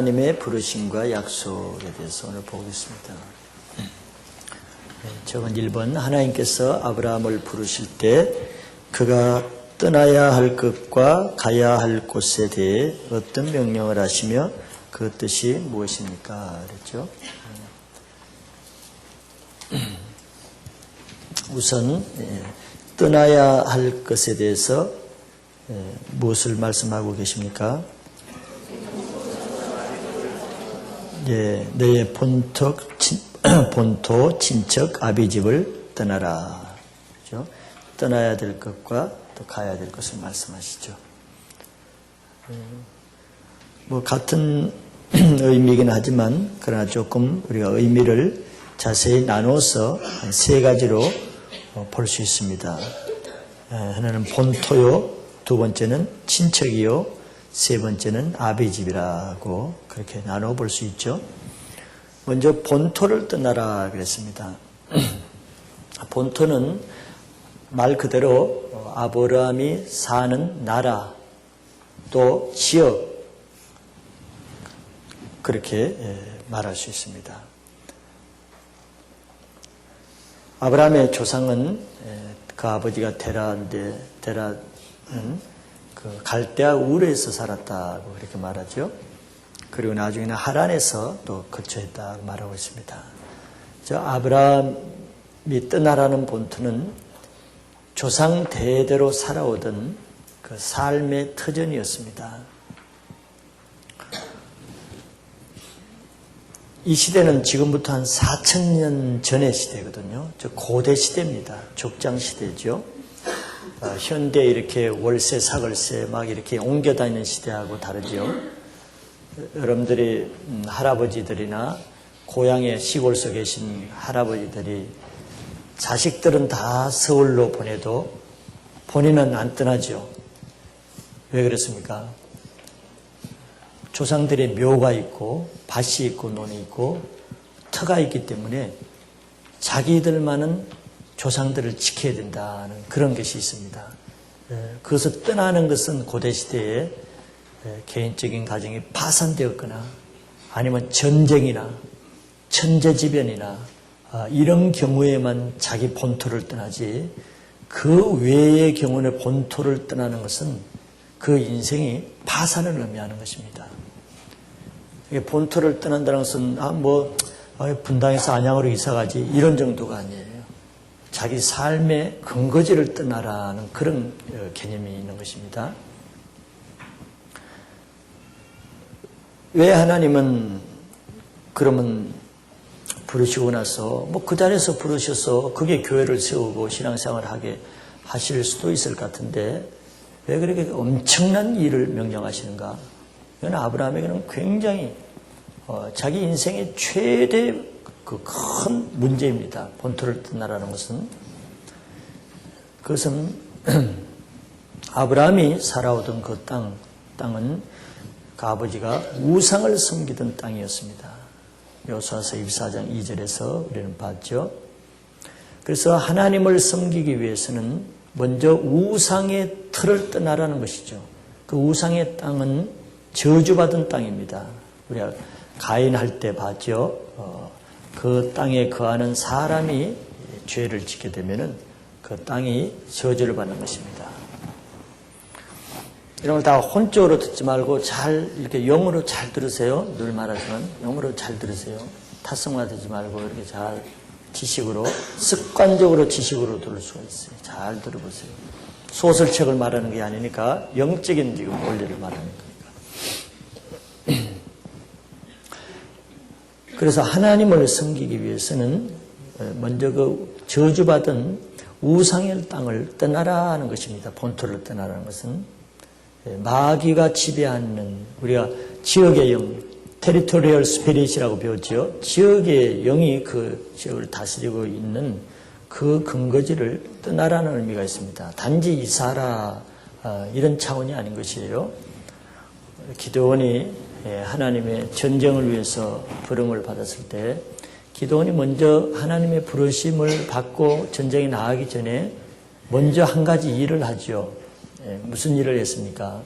하나님의 부르심과 약속에 대해서 오늘 보겠습니다. 저건 1번, 하나님께서 아브라함을 부르실 때 그가 떠나야 할 것과 가야 할 곳에 대해 어떤 명령을 하시며 그 뜻이 무엇입니까? 그랬죠. 우선 떠나야 할 것에 대해서 무엇을 말씀하고 계십니까? 너의 본토, 친척, 아비집을 떠나라. 그렇죠? 떠나야 될 것과 또 가야 될 것을 말씀하시죠. 같은 의미이긴 하지만 그러나 조금 우리가 의미를 자세히 나눠서 한 3가지로 볼 수 있습니다. 하나는 본토요, 두 번째는 친척이요, 세 번째는 아비집이라고 그렇게 나눠 볼 수 있죠. 먼저 본토를 떠나라 그랬습니다. 본토는 말 그대로 아브라함이 사는 나라 또 지역 그렇게 말할 수 있습니다. 아브라함의 조상은 그 아버지가 데라는 그 갈대아 우르에서 살았다고 그렇게 말하죠. 그리고 나중에는 하란에서 또 거처했다고 말하고 있습니다. 저 아브라함이 떠나라는 본토는 조상 대대로 살아오던 그 삶의 터전이었습니다. 이 시대는 지금부터 한 4,000년 전의 시대거든요. 저 고대 시대입니다. 족장 시대죠. 현대 이렇게 월세, 사글세 막 이렇게 옮겨 다니는 시대하고 다르죠. 여러분들이 할아버지들이나 고향에 시골서 계신 할아버지들이 자식들은 다 서울로 보내도 본인은 안 떠나죠. 왜 그렇습니까? 조상들의 묘가 있고 밭이 있고 논이 있고 터가 있기 때문에 자기들만은 조상들을 지켜야 된다는 그런 것이 있습니다. 그것을 떠나는 것은 고대시대에 개인적인 가정이 파산되었거나 아니면 전쟁이나 천재지변이나 이런 경우에만 자기 본토를 떠나지 그 외의 경우에 본토를 떠나는 것은 그 인생이 파산을 의미하는 것입니다. 본토를 떠난다는 것은 분당에서 안양으로 이사가지 이런 정도가 아니에요. 자기 삶의 근거지를 떠나라는 그런 개념이 있는 것입니다. 왜 하나님은 그러면 부르시고 나서 그 자리에서 부르셔서 그게 교회를 세우고 신앙생활을 하게 하실 수도 있을 것 같은데 왜 그렇게 엄청난 일을 명령하시는가? 이건 아브라함에게는 굉장히 자기 인생의 최대 그 큰 문제입니다. 본토를 떠나라는 것은. 그것은 아브라함이 살아오던 그 땅은 그 아버지가 우상을 섬기던 땅이었습니다. 여호수아서 24장 2절에서 우리는 봤죠. 그래서 하나님을 섬기기 위해서는 먼저 우상의 틀을 떠나라는 것이죠. 그 우상의 땅은 저주받은 땅입니다. 우리가 가인할 때 봤죠. 그 땅에 거하는 사람이 죄를 짓게 되면은 그 땅이 저주를 받는 것입니다. 이런 걸 다 혼적으로 듣지 말고 잘 이렇게 영어로 잘 들으세요. 늘 말하지만 영어로 잘 들으세요. 타성화되지 말고 이렇게 잘 지식으로 습관적으로 지식으로 들을 수가 있어요. 잘 들어보세요. 소설책을 말하는 게 아니니까 영적인 지금 원리를 말하는 거니까. 그래서 하나님을 섬기기 위해서는 먼저 그 저주받은 우상의 땅을 떠나라는 것입니다. 본토를 떠나라는 것은 마귀가 지배하는 우리가 지역의 영, 테리토리얼 스피릿이라고 배웠죠. 지역의 영이 그 지역을 다스리고 있는 그 근거지를 떠나라는 의미가 있습니다. 단지 이사라 이런 차원이 아닌 것이에요. 기드온이 하나님의 전쟁을 위해서 부름을 받았을 때 기드온이 먼저 하나님의 부르심을 받고 전쟁에 나가기 전에 먼저 한 가지 일을 하죠. 무슨 일을 했습니까?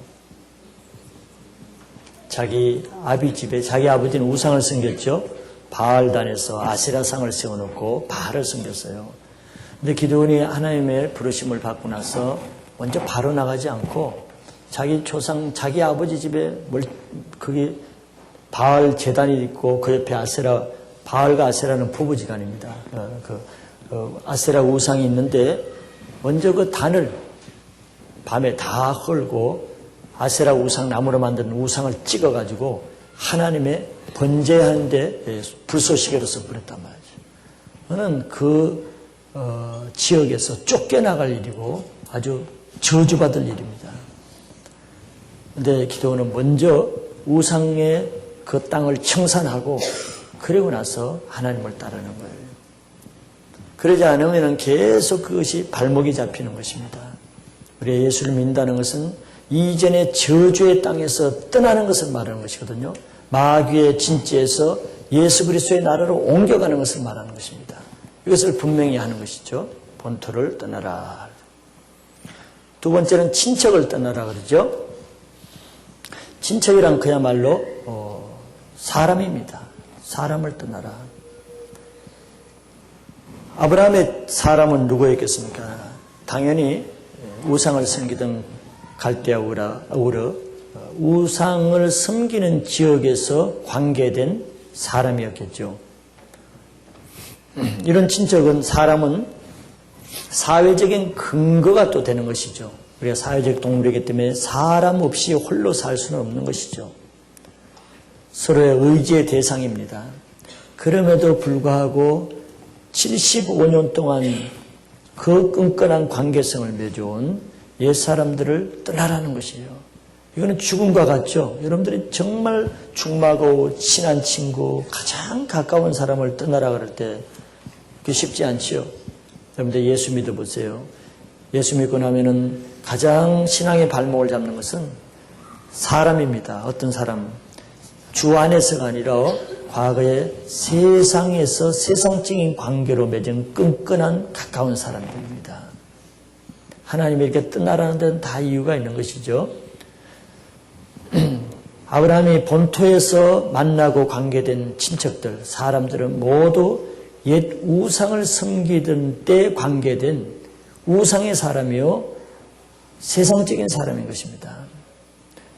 자기 아비 집에 자기 아버지는 우상을 섬겼죠. 바알단에서 아세라상을 세워놓고 바알을 섬겼어요. 근데 기드온이 하나님의 부르심을 받고 나서 먼저 바로 나가지 않고 자기 조상, 자기 아버지 집에 거기 바알 제단이 있고 그 옆에 아세라, 바알과 아세라는 부부지간입니다. 아세라 우상이 있는데 먼저 그 단을 밤에 다 헐고 아세라 우상, 나무로 만든 우상을 찍어가지고 하나님의 번제하는데 불쏘시개로서 보냈단 말이죠. 저는 그 지역에서 쫓겨나갈 일이고 아주 저주받을 일입니다. 그런데 기드온은 먼저 우상의 그 땅을 청산하고 그리고 나서 하나님을 따르는 거예요. 그러지 않으면 계속 그것이 발목이 잡히는 것입니다. 우리가 예수를 믿는다는 것은 이전의 저주의 땅에서 떠나는 것을 말하는 것이거든요. 마귀의 진지에서 예수 그리스도의 나라로 옮겨가는 것을 말하는 것입니다. 이것을 분명히 하는 것이죠. 본토를 떠나라. 두 번째는 친척을 떠나라 그러죠. 친척이란 그야말로 사람입니다. 사람을 떠나라. 아브라함의 사람은 누구였겠습니까? 당연히 우상을 섬기던 갈대아 우르, 우상을 섬기는 지역에서 관계된 사람이었겠죠. 이런 친척은 사람은 사회적인 근거가 또 되는 것이죠. 우리가 사회적 동물이기 때문에 사람 없이 홀로 살 수는 없는 것이죠. 서로의 의지의 대상입니다. 그럼에도 불구하고 75년 동안 그 끈끈한 관계성을 맺어온 옛사람들을 떠나라는 것이에요. 이거는 죽음과 같죠. 여러분들이 정말 죽마고 친한 친구, 가장 가까운 사람을 떠나라 그럴 때 그게 쉽지 않지요. 여러분들 예수 믿어보세요. 예수 믿고 나면은 가장 신앙의 발목을 잡는 것은 사람입니다. 어떤 사람, 주 안에서가 아니라 과거에 세상에서 세상적인 관계로 맺은 끈끈한 가까운 사람들입니다. 하나님이 이렇게 떠나라는 데는 다 이유가 있는 것이죠. 아브라함이 본토에서 만나고 관계된 친척들, 사람들은 모두 옛 우상을 섬기던 때 관계된 우상의 사람이요 세상적인 사람인 것입니다.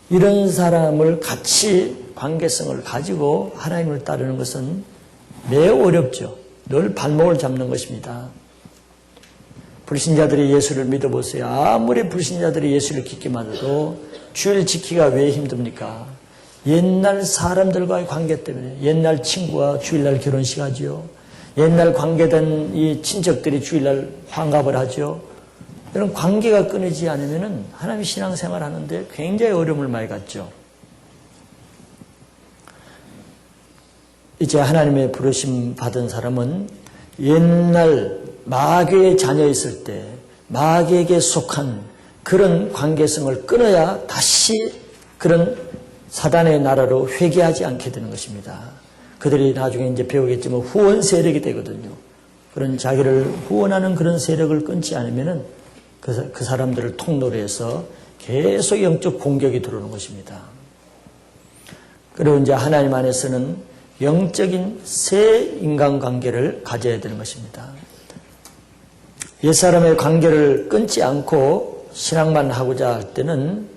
이런 사람을 같이 관계성을 가지고 하나님을 따르는 것은 매우 어렵죠. 늘 발목을 잡는 것입니다. 불신자들이 예수를 믿어보세요. 아무리 불신자들이 예수를 깊게 믿어도 주일 지키기가 왜 힘듭니까? 옛날 사람들과의 관계 때문에 옛날 친구와 주일날 결혼식 하지요. 옛날 관계된 이 친척들이 주일날 환갑을 하죠. 이런 관계가 끊이지 않으면 하나님 신앙생활 하는데 굉장히 어려움을 많이 갖죠. 이제 하나님의 부르심 받은 사람은 옛날 마귀의 자녀였을 때 마귀에게 속한 그런 관계성을 끊어야 다시 그런 사단의 나라로 회귀하지 않게 되는 것입니다. 그들이 나중에 이제 배우겠지만 후원 세력이 되거든요. 그런 자기를 후원하는 그런 세력을 끊지 않으면은 그 사람들을 통로로 해서 계속 영적 공격이 들어오는 것입니다. 그리고 이제 하나님 안에서는 영적인 새 인간관계를 가져야 되는 것입니다. 옛사람의 관계를 끊지 않고 신앙만 하고자 할 때는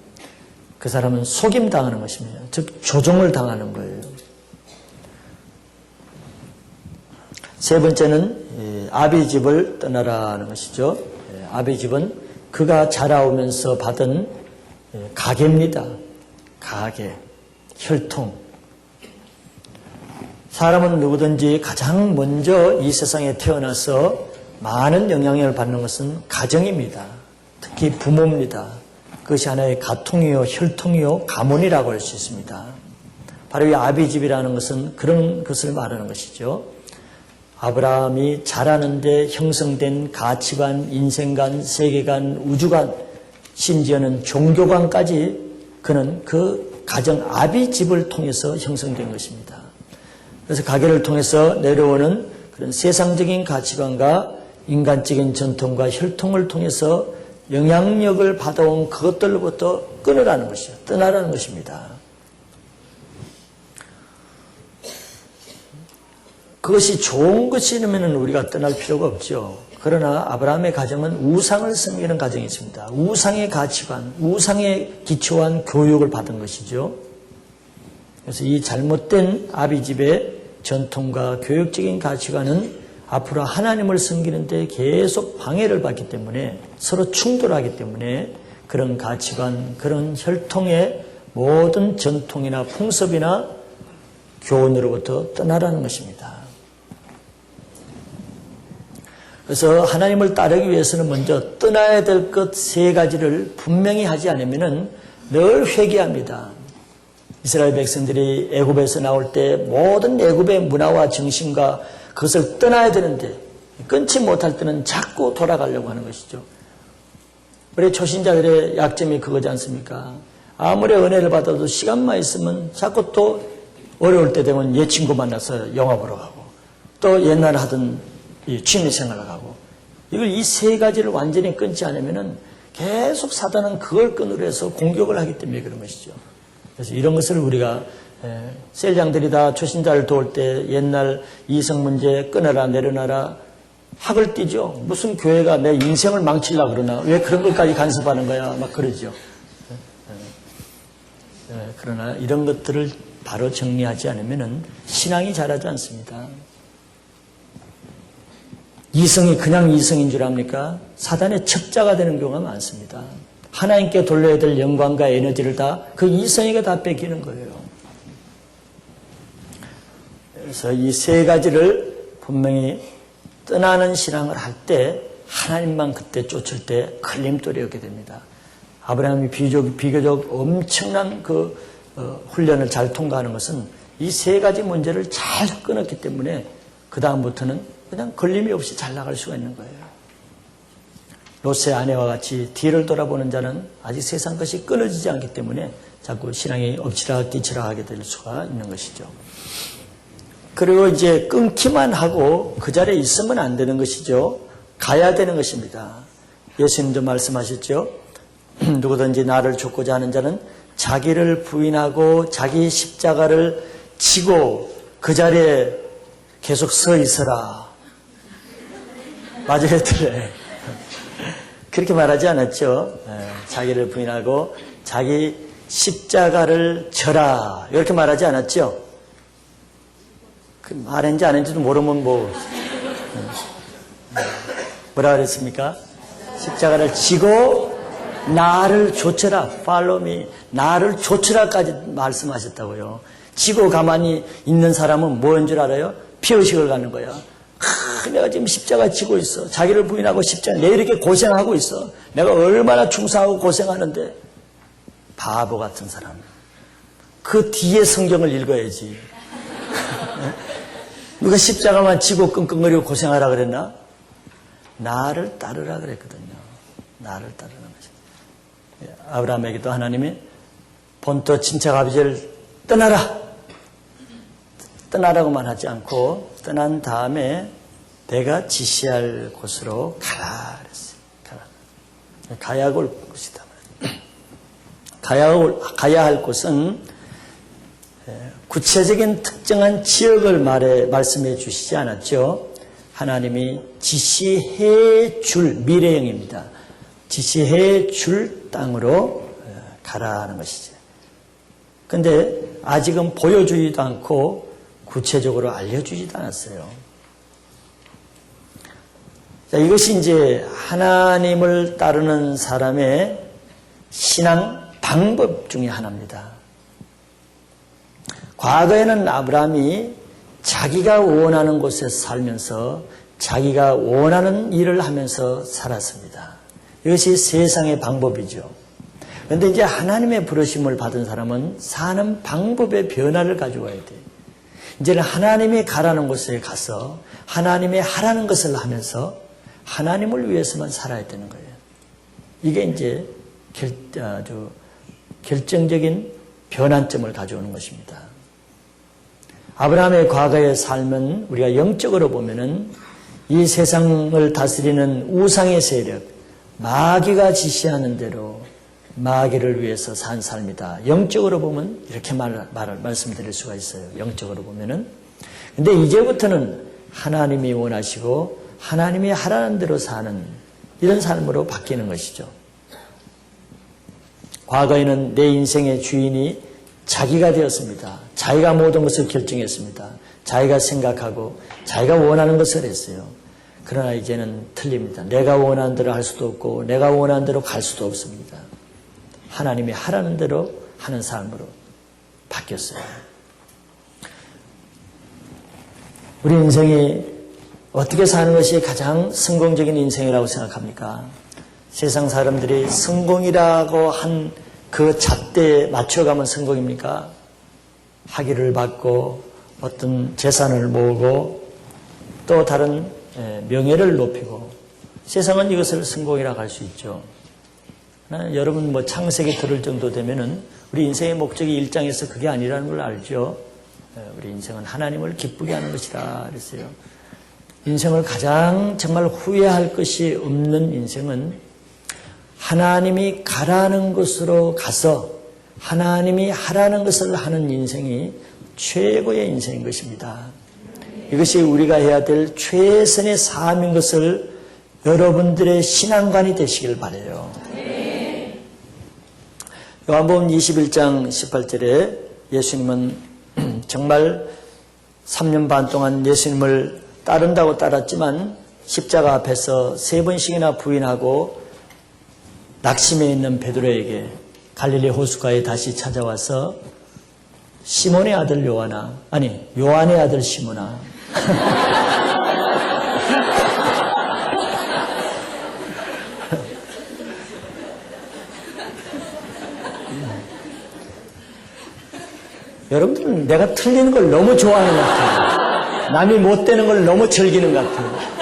그 사람은 속임당하는 것입니다. 즉 조종을 당하는 거예요. 세 번째는 아비 집을 떠나라는 것이죠. 아비 집은 그가 자라오면서 받은 가계입니다. 가계, 혈통. 사람은 누구든지 가장 먼저 이 세상에 태어나서 많은 영향을 받는 것은 가정입니다. 특히 부모입니다. 그것이 하나의 가통이요, 혈통이요, 가문이라고 할 수 있습니다. 바로 이 아비집이라는 것은 그런 것을 말하는 것이죠. 아브라함이 자라는데 형성된 가치관, 인생관, 세계관, 우주관, 심지어는 종교관까지 그는 그 가정 아비집을 통해서 형성된 것입니다. 그래서 가계를 통해서 내려오는 그런 세상적인 가치관과 인간적인 전통과 혈통을 통해서 영향력을 받아온 그것들로부터 끊으라는 것이죠. 떠나라는 것입니다. 그것이 좋은 것이라면 우리가 떠날 필요가 없죠. 그러나 아브라함의 가정은 우상을 섬기는 가정이 있습니다. 우상의 가치관, 우상에 기초한 교육을 받은 것이죠. 그래서 이 잘못된 아비집의 전통과 교육적인 가치관은 앞으로 하나님을 섬기는데 계속 방해를 받기 때문에 서로 충돌하기 때문에 그런 가치관, 그런 혈통의 모든 전통이나 풍습이나 교훈으로부터 떠나라는 것입니다. 그래서 하나님을 따르기 위해서는 먼저 떠나야 될 것 세 가지를 분명히 하지 않으면 늘 회개합니다. 이스라엘 백성들이 애굽에서 나올 때 모든 애굽의 문화와 정신과 그것을 떠나야 되는데 끊지 못할 때는 자꾸 돌아가려고 하는 것이죠. 우리 초신자들의 약점이 그거지 않습니까? 아무리 은혜를 받아도 시간만 있으면 자꾸 또 어려울 때 되면 옛 친구 만나서 영화 보러 가고 또 옛날 하던 취미생활을 하고 이걸 이 세 가지를 완전히 끊지 않으면 계속 사단은 그걸 끈으로 해서 공격을 하기 때문에 그런 것이죠. 그래서 이런 것을 우리가 셀장들이 다 초신자를 도울 때 옛날 이성 문제 끊어라 내려놔라 학을 띄죠. 무슨 교회가 내 인생을 망치려고 그러나 왜 그런 것까지 간섭하는 거야 막 그러죠. 그러나 이런 것들을 바로 정리하지 않으면 신앙이 자라지 않습니다. 이성이 그냥 이성인 줄 압니까? 사단의 첩자가 되는 경우가 많습니다. 하나님께 돌려야 될 영광과 에너지를 다 그 이성에게 다 뺏기는 거예요. 그래서 이 세 가지를 분명히 떠나는 신앙을 할 때 하나님만 그때 쫓을 때 걸림돌이었게 됩니다. 아브라함이 비교적 엄청난 그 훈련을 잘 통과하는 것은 이 세 가지 문제를 잘 끊었기 때문에 그 다음부터는 그냥 걸림이 없이 잘 나갈 수가 있는 거예요. 롯의 아내와 같이 뒤를 돌아보는 자는 아직 세상 것이 끊어지지 않기 때문에 자꾸 신앙이 엎치락뒤치락하게 될 수가 있는 것이죠. 그리고 이제 끊기만 하고 그 자리에 있으면 안 되는 것이죠. 가야 되는 것입니다. 예수님도 말씀하셨죠. 누구든지 나를 쫓고자 하는 자는 자기를 부인하고 자기 십자가를 지고 그 자리에 계속 서 있어라. 맞아요, 그래. 그렇게 말하지 않았죠. 자기를 부인하고 자기 십자가를 져라. 이렇게 말하지 않았죠. 그 말했는지 안 했는지도 모르면 뭐라 그랬습니까? 십자가를 지고 나를 좇으라. Follow me. 나를 좇으라까지 말씀하셨다고요. 지고 가만히 있는 사람은 뭐인 줄 알아요? 피의식을 갖는 거야. 내가 지금 십자가 지고 있어. 자기를 부인하고 십자가 내 이렇게 고생하고 있어. 내가 얼마나 충성하고 고생하는데 바보 같은 사람. 그 뒤에 성경을 읽어야지. 누가 십자가만 지고 끙끙거리고 고생하라 그랬나? 나를 따르라 그랬거든요. 나를 따르는 것이. 아브라함에게도 하나님이 본토 친척 아버지를 떠나라. 떠나라고만 하지 않고 떠난 다음에 내가 지시할 곳으로 가라 그랬어요. 가야 할 곳이다. 가야 할 곳은 구체적인 특정한 지역을 말씀해 주시지 않았죠. 하나님이 지시해 줄 미래형입니다. 지시해 줄 땅으로 가라는 것이죠. 그런데 아직은 보여주지도 않고 구체적으로 알려주지도 않았어요. 자, 이것이 이제 하나님을 따르는 사람의 신앙 방법 중에 하나입니다. 과거에는 아브라함이 자기가 원하는 곳에 살면서 자기가 원하는 일을 하면서 살았습니다. 이것이 세상의 방법이죠. 그런데 이제 하나님의 부르심을 받은 사람은 사는 방법의 변화를 가져와야 돼요. 이제는 하나님이 가라는 곳에 가서 하나님이 하라는 것을 하면서 하나님을 위해서만 살아야 되는 거예요. 이게 이제 아주 결정적인 변환점을 가져오는 것입니다. 아브라함의 과거의 삶은 우리가 영적으로 보면은 이 세상을 다스리는 우상의 세력, 마귀가 지시하는 대로 마귀를 위해서 산 삶이다. 영적으로 보면 이렇게 말씀드릴 수가 있어요. 영적으로 보면은. 근데 이제부터는 하나님이 원하시고 하나님이 하라는 대로 사는 이런 삶으로 바뀌는 것이죠. 과거에는 내 인생의 주인이 자기가 되었습니다. 자기가 모든 것을 결정했습니다. 자기가 생각하고 자기가 원하는 것을 했어요. 그러나 이제는 틀립니다. 내가 원하는 대로 할 수도 없고 내가 원하는 대로 갈 수도 없습니다. 하나님이 하라는 대로 하는 삶으로 바뀌었어요. 우리 인생이 어떻게 사는 것이 가장 성공적인 인생이라고 생각합니까? 세상 사람들이 성공이라고 한 그 잣대에 맞춰가면 성공입니까? 학위를 받고 어떤 재산을 모으고 또 다른 명예를 높이고 세상은 이것을 성공이라고 할 수 있죠. 여러분 뭐 창세기 들을 정도 되면은 우리 인생의 목적이 일장에서 그게 아니라는 걸 알죠. 우리 인생은 하나님을 기쁘게 하는 것이다 그랬어요. 인생을 가장 정말 후회할 것이 없는 인생은 하나님이 가라는 곳으로 가서 하나님이 하라는 것을 하는 인생이 최고의 인생인 것입니다. 이것이 우리가 해야 될 최선의 삶인 것을 여러분들의 신앙관이 되시길 바라요. 요한복음 21장 18절에 예수님은 정말 3년 반 동안 예수님을 따른다고 따랐지만 십자가 앞에서 3번씩이나 부인하고 낙심해 있는 베드로에게 갈릴리 호숫가에 다시 찾아와서 시몬의 아들 요한아, 아니 요한의 아들 시몬아 여러분들은 내가 틀리는 걸 너무 좋아하는 것 같아요. 남이 못 되는 걸 너무 즐기는 것 같아요.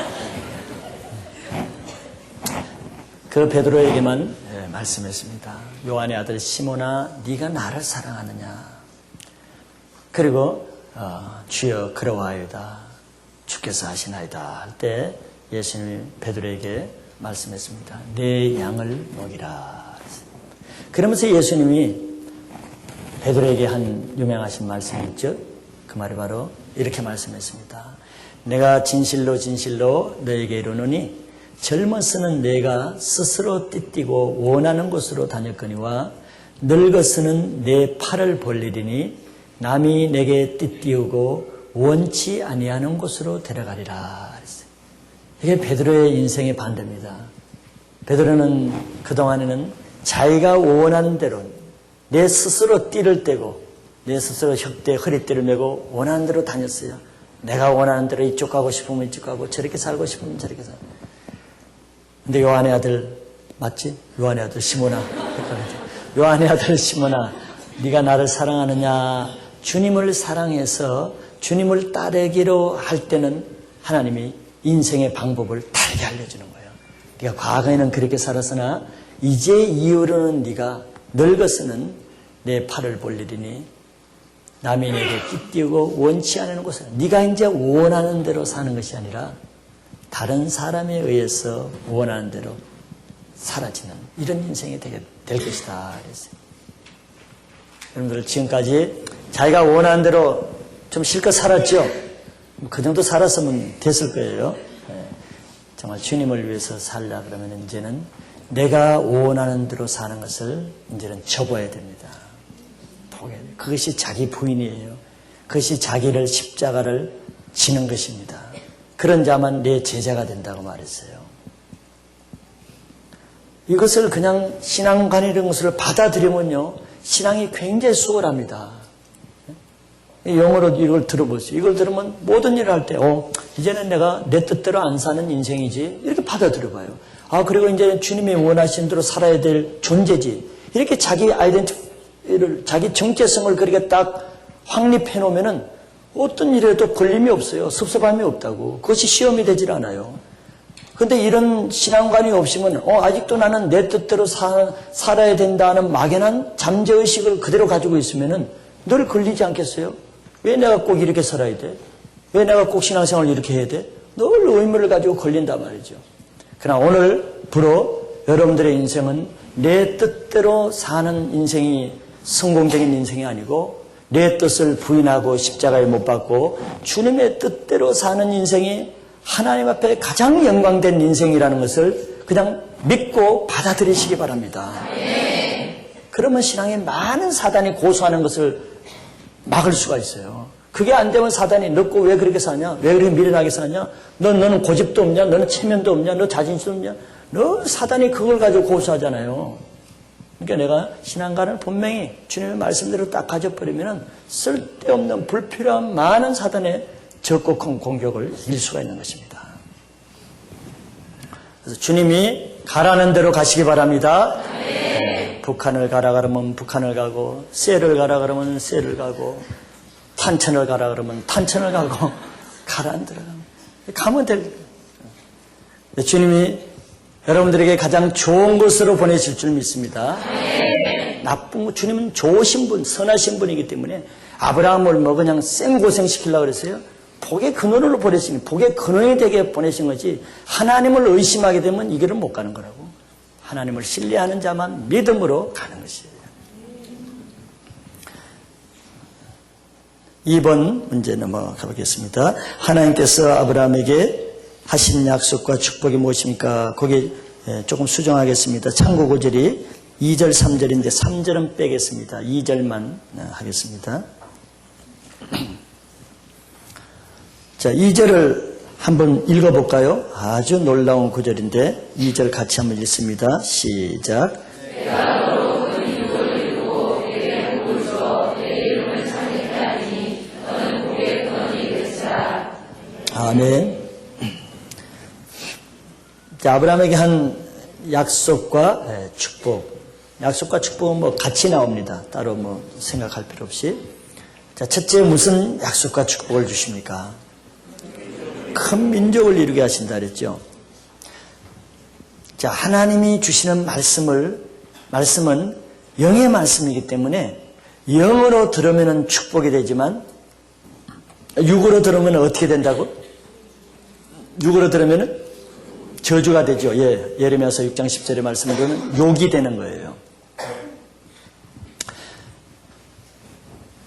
그 베드로에게만 말씀했습니다. 요한의 아들 시몬아, 네가 나를 사랑하느냐? 그리고 주여 그러하여다. 주께서 하시나이다 할 때 예수님이 베드로에게 말씀했습니다. 내 양을 먹이라. 그러면서 예수님이 베드로에게 한 유명하신 말씀이 있죠. 그 말이 바로 이렇게 말씀했습니다. 내가 진실로 진실로 너에게 이르노니 젊어서는 내가 스스로 띠띠고 원하는 곳으로 다녔거니와 늙어서는 내 팔을 벌리리니 남이 내게 띠띠우고 원치 아니하는 곳으로 데려가리라. 이게 베드로의 인생의 반대입니다. 베드로는 그동안에는 자기가 원하는 대로 내 스스로 띠를 떼고 내 스스로 혁대에 허리띠를 메고 원하는 대로 다녔어요. 내가 원하는 대로 이쪽 가고 싶으면 이쪽 가고 저렇게 살고 싶으면 저렇게 살고. 근데 요한의 아들 맞지? 요한의 아들 시몬아. 요한의 아들 시몬아, 네가 나를 사랑하느냐? 주님을 사랑해서 주님을 따르기로 할 때는 하나님이 인생의 방법을 다르게 알려주는 거예요. 네가 과거에는 그렇게 살았으나 이제 이후로는 네가 늙어서는 내 팔을 벌리리니 남이 내게 띠띠우고 원치 않는 곳을 네가 이제 원하는 대로 사는 것이 아니라 다른 사람에 의해서 원하는 대로 사라지는 이런 인생이 되게 될 것이다 그랬어요. 여러분들 지금까지 자기가 원하는 대로 좀 실컷 살았죠? 그 정도 살았으면 됐을 거예요. 정말 주님을 위해서 살라 그러면 이제는 내가 원하는 대로 사는 것을 이제는 접어야 됩니다. 그것이 자기 부인이에요. 그것이 자기를 십자가를 지는 것입니다. 그런 자만 내 제자가 된다고 말했어요. 이것을 그냥 신앙관이라는 것을 받아들이면요, 신앙이 굉장히 수월합니다. 영어로 이걸 들어보세요. 이걸 들으면 모든 일을 할 때, 이제는 내가 내 뜻대로 안 사는 인생이지. 이렇게 받아들여봐요. 그리고 이제 주님이 원하신 대로 살아야 될 존재지. 이렇게 자기 아이덴티티를, 자기 정체성을 그렇게 딱 확립해 놓으면은 어떤 일에도 걸림이 없어요. 섭섭함이 없다고. 그것이 시험이 되질 않아요. 근데 이런 신앙관이 없으면, 아직도 나는 내 뜻대로 살아야 된다는 막연한 잠재의식을 그대로 가지고 있으면은 늘 걸리지 않겠어요? 왜 내가 꼭 이렇게 살아야 돼? 왜 내가 꼭 신앙생활을 이렇게 해야 돼? 늘 의무를 가지고 걸린단 말이죠. 그러나 오늘부로 여러분들의 인생은 내 뜻대로 사는 인생이 성공적인 인생이 아니고 내 뜻을 부인하고 십자가에 못 박고 주님의 뜻대로 사는 인생이 하나님 앞에 가장 영광된 인생이라는 것을 그냥 믿고 받아들이시기 바랍니다. 그러면 신앙에 많은 사단이 고소하는 것을 막을 수가 있어요. 그게 안 되면 사단이 너 왜 그렇게 사냐? 왜 그렇게 미련하게 사냐? 너는 고집도 없냐? 너는 체면도 없냐? 너 자신심도 없냐? 너 사단이 그걸 가지고 고소하잖아요. 그러니까 내가 신앙가는 분명히 주님의 말씀대로 딱 가져버리면 쓸데없는 불필요한 많은 사단의 적극한 공격을 이길 수가 있는 것입니다. 그래서 주님이 가라는 대로 가시기 바랍니다. 북한을 가라 그러면 북한을 가고, 쎄를 가라 그러면 쎄를 가고, 탄천을 가라 그러면 탄천을 가고, 가라는 대로 가면 될. 주님이 여러분들에게 가장 좋은 곳으로 보내실 줄 믿습니다. 주님은 좋으신 분, 선하신 분이기 때문에 아브라함을 뭐 그냥 생고생시키려고 그랬어요. 복의 근원으로 보내신, 복의 근원이 되게 보내신 거지, 하나님을 의심하게 되면 이 길은 못 가는 거라고. 하나님을 신뢰하는 자만 믿음으로 가는 것이에요. 2번 문제 넘어가 보겠습니다. 하나님께서 아브라함에게 하신 약속과 축복이 무엇입니까? 거기 조금 수정하겠습니다. 참고 구절이 2절, 3절인데 3절은 빼겠습니다. 2절만 하겠습니다. 자, 2절을 한번 읽어볼까요? 아주 놀라운 구절인데 2절 같이 한번 읽습니다. 시작. 아멘. 자, 아브라함에게 한 약속과 축복. 약속과 축복은 뭐 같이 나옵니다. 따로 뭐 생각할 필요 없이. 자, 첫째 무슨 약속과 축복을 주십니까? 큰 민족을 이루게 하신다 그랬죠. 자, 하나님이 주시는 말씀은 영의 말씀이기 때문에 영으로 들으면 축복이 되지만 육으로 들으면 어떻게 된다고? 육으로 들으면 저주가 되죠. 예레미야서 6장 10절의 말씀을 들으면 욕이 되는 거예요.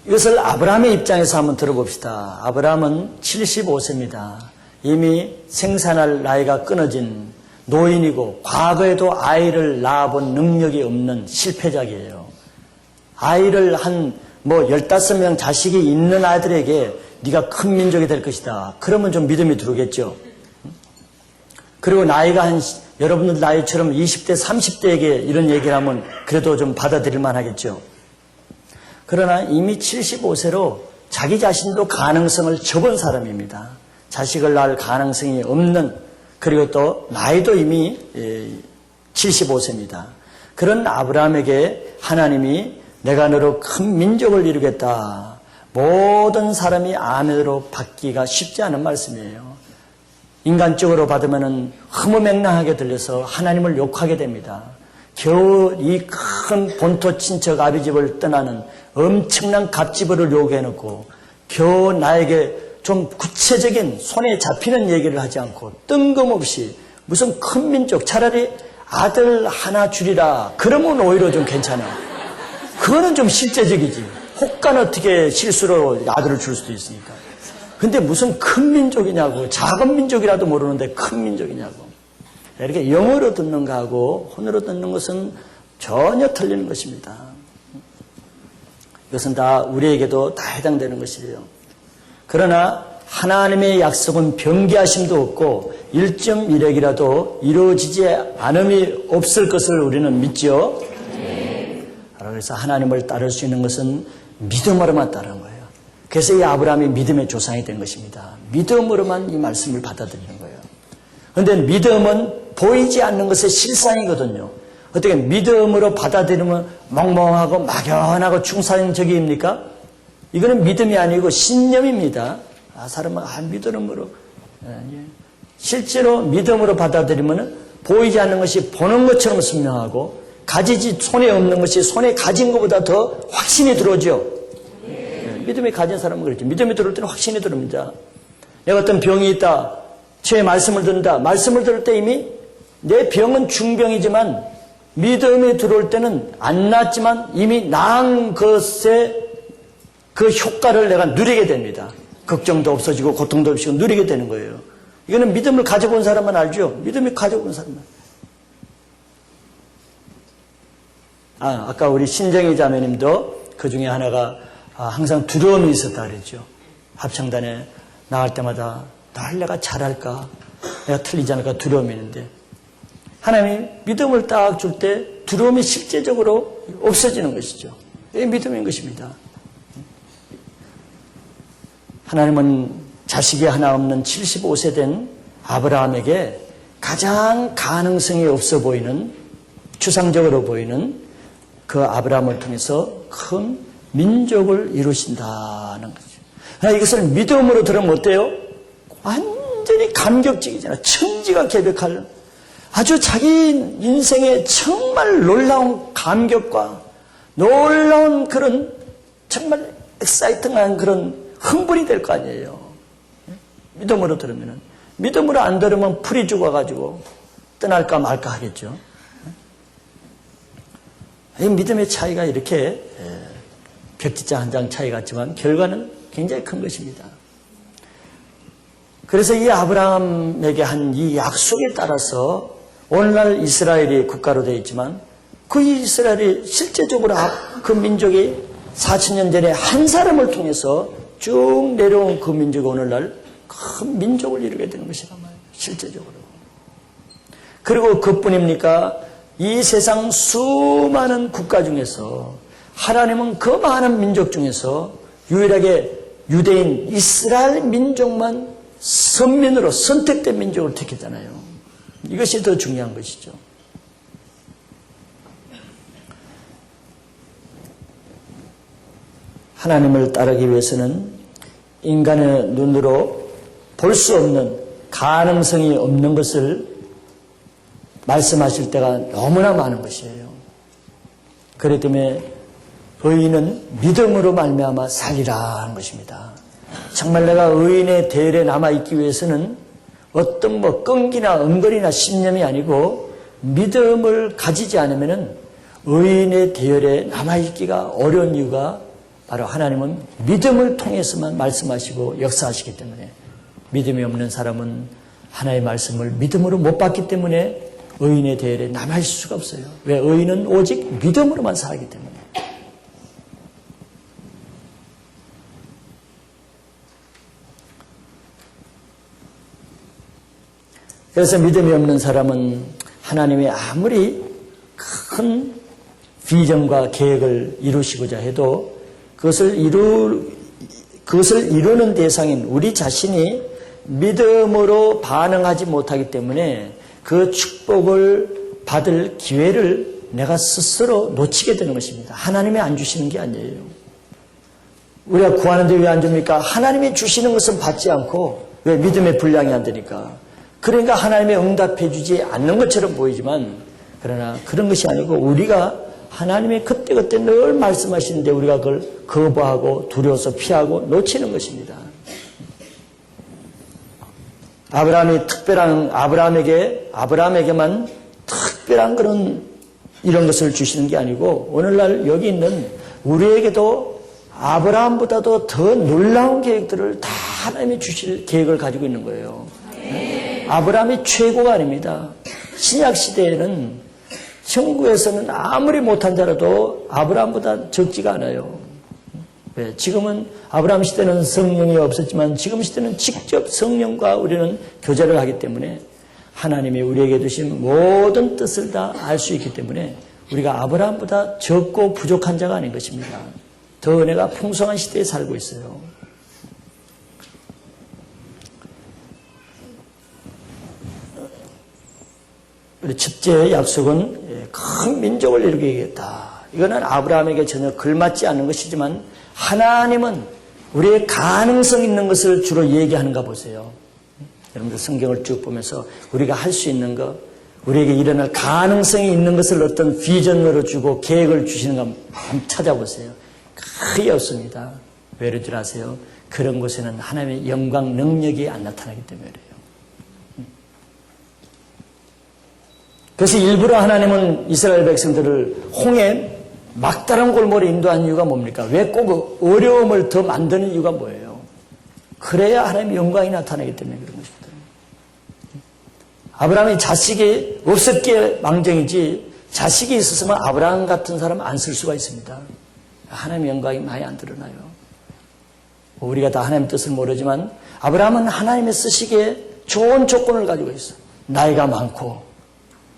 이것을 아브라함의 입장에서 한번 들어봅시다. 아브라함은 75세입니다. 이미 생산할 나이가 끊어진 노인이고 과거에도 아이를 낳아본 능력이 없는 실패작이에요. 아이를 한 15명 자식이 있는 아들에게 네가 큰 민족이 될 것이다. 그러면 좀 믿음이 들어오겠죠. 그리고 나이가 여러분들 나이처럼 20대, 30대에게 이런 얘기를 하면 그래도 좀 받아들일 만하겠죠. 그러나 이미 75세로 자기 자신도 가능성을 접은 사람입니다. 자식을 낳을 가능성이 없는, 그리고 또 나이도 이미 75세입니다. 그런 아브라함에게 하나님이 내가 너로 큰 민족을 이루겠다. 모든 사람이 아멘으로 받기가 쉽지 않은 말씀이에요. 인간적으로 받으면 허무맹랑하게 들려서 하나님을 욕하게 됩니다. 겨우 이 큰 본토 친척 아비집을 떠나는 엄청난 갑집을 요구해놓고 겨우 나에게 좀 구체적인 손에 잡히는 얘기를 하지 않고 뜬금없이 무슨 큰 민족, 차라리 아들 하나 주리라. 그러면 오히려 좀 괜찮아. 그거는 좀 실제적이지. 혹간 어떻게 실수로 아들을 줄 수도 있으니까. 근데 무슨 큰 민족이냐고, 작은 민족이라도 모르는데 큰 민족이냐고. 이렇게 영어로 듣는 거하고 혼으로 듣는 것은 전혀 틀리는 것입니다. 이것은 다 우리에게도 다 해당되는 것이에요. 그러나 하나님의 약속은 변개하심도 없고 1.1핵이라도 이루어지지 않음이 없을 것을 우리는 믿죠. 그래서 하나님을 따를 수 있는 것은 믿음으로만 따르는 거예요. 그래서 이 아브라함이 믿음의 조상이 된 것입니다. 믿음으로만 이 말씀을 받아들이는 거예요. 그런데 믿음은 보이지 않는 것의 실상이거든요. 어떻게 믿음으로 받아들이면 멍멍하고 막연하고 충상적입니까? 이거는 믿음이 아니고 신념입니다. 사람은 믿음으로. 실제로 믿음으로 받아들이면 보이지 않는 것이 보는 것처럼 선명하고 가지지 손에 없는 것이 손에 가진 것보다 더 확신이 들어오죠. 믿음이 가진 사람은 그렇죠. 믿음이 들어올 때는 확신이 들어옵니다. 내가 어떤 병이 있다. 주의 말씀을 듣는다. 말씀을 들을 때 이미 내 병은 중병이지만 믿음이 들어올 때는 안 낫지만 이미 나은 것에 그 효과를 내가 누리게 됩니다. 걱정도 없어지고 고통도 없이 누리게 되는 거예요. 이거는 믿음을 가져본 사람만 알죠? 믿음을 가져본 사람만. 아까 우리 신정희 자매님도 그 중에 하나가 항상 두려움이 있었다 그랬죠. 합창단에 나갈 때마다 날 내가 잘할까? 내가 틀리지 않을까 두려움이 있는데 하나님이 믿음을 딱 줄 때 두려움이 실제적으로 없어지는 것이죠. 이게 믿음인 것입니다. 하나님은 자식이 하나 없는 75세 된 아브라함에게 가장 가능성이 없어 보이는 추상적으로 보이는 그 아브라함을 통해서 큰 민족을 이루신다는 거죠. 이것을 믿음으로 들으면 어때요? 완전히 감격적이잖아요. 천지가 개벽할 아주 자기 인생에 정말 놀라운 감격과 놀라운 그런 정말 엑사이팅한 그런 흥분이 될 거 아니에요. 믿음으로 들으면은. 믿음으로 안 들으면 풀이 죽어가지고 떠날까 말까 하겠죠. 이 믿음의 차이가 이렇게 벽지장 한 장 차이 같지만 결과는 굉장히 큰 것입니다. 그래서 이 아브라함에게 한 이 약속에 따라서 오늘날 이스라엘이 국가로 되어 있지만 그 이스라엘이 실제적으로 그 민족이 4,000년 전에 한 사람을 통해서 쭉 내려온 그 민족이 오늘날 큰 민족을 이루게 되는 것이란 말이에요. 실제적으로. 그리고 그뿐입니까? 이 세상 수많은 국가 중에서 하나님은 그 많은 민족 중에서 유일하게 유대인 이스라엘 민족만 선민으로 선택된 민족을 택했잖아요. 이것이 더 중요한 것이죠. 하나님을 따르기 위해서는 인간의 눈으로 볼 수 없는 가능성이 없는 것을 말씀하실 때가 너무나 많은 것이에요. 그렇기 때문에 의인은 믿음으로 말미암아 살리라 하는 것입니다. 정말 내가 의인의 대열에 남아있기 위해서는 어떤 끈기나 은거리나 신념이 아니고 믿음을 가지지 않으면 의인의 대열에 남아있기가 어려운 이유가 바로 하나님은 믿음을 통해서만 말씀하시고 역사하시기 때문에 믿음이 없는 사람은 하나님의 말씀을 믿음으로 못 받기 때문에 의인의 대열에 남아있을 수가 없어요. 왜? 의인은 오직 믿음으로만 살기 때문에. 그래서 믿음이 없는 사람은 하나님이 아무리 큰 비전과 계획을 이루시고자 해도 그것을 이루는 대상인 우리 자신이 믿음으로 반응하지 못하기 때문에 그 축복을 받을 기회를 내가 스스로 놓치게 되는 것입니다. 하나님이 안 주시는 게 아니에요. 우리가 구하는데 왜 안 줍니까? 하나님이 주시는 것은 받지 않고 왜 믿음의 분량이 안 되니까. 그러니까 하나님이 응답해 주지 않는 것처럼 보이지만 그러나 그런 것이 아니고 우리가 하나님이 그때그때 늘 말씀하시는데 우리가 그걸 거부하고 두려워서 피하고 놓치는 것입니다. 아브라함에게만 특별한 그런 이런 것을 주시는 게 아니고 오늘날 여기 있는 우리에게도 아브라함보다도 더 놀라운 계획들을 다 하나님이 주실 계획을 가지고 있는 거예요. 아브라함이 최고가 아닙니다. 신약 시대에는 천국에서는 아무리 못한 자라도 아브라함보다 적지가 않아요. 왜? 지금은 아브라함 시대는 성령이 없었지만 지금 시대는 직접 성령과 우리는 교제를 하기 때문에 하나님이 우리에게 주신 모든 뜻을 다 알 수 있기 때문에 우리가 아브라함보다 적고 부족한 자가 아닌 것입니다. 더 은혜가 풍성한 시대에 살고 있어요. 우리 첫째 약속은 큰 민족을 이루겠다. 이거는 아브라함에게 전혀 걸맞지 않는 것이지만 하나님은 우리의 가능성 있는 것을 주로 얘기하는가 보세요. 여러분들 성경을 쭉 보면서 우리가 할 수 있는 것, 우리에게 일어날 가능성이 있는 것을 어떤 비전으로 주고 계획을 주시는가 한번 찾아보세요. 거의 없습니다. 왜 그런 줄 아세요? 그런 곳에는 하나님의 영광, 능력이 안 나타나기 때문에 그래요. 그래서 일부러 하나님은 이스라엘 백성들을 홍해 막다른 골목을 인도한 이유가 뭡니까? 왜 꼭 어려움을 더 만드는 이유가 뭐예요? 그래야 하나님의 영광이 나타나기 때문에 그런 것입니다. 아브라함이 자식이 없었기에 망정이지 자식이 있었으면 아브라함 같은 사람 안 쓸 수가 있습니다. 하나님의 영광이 많이 안 드러나요. 우리가 다 하나님의 뜻을 모르지만 아브라함은 하나님의 쓰시기에 좋은 조건을 가지고 있어요. 나이가 많고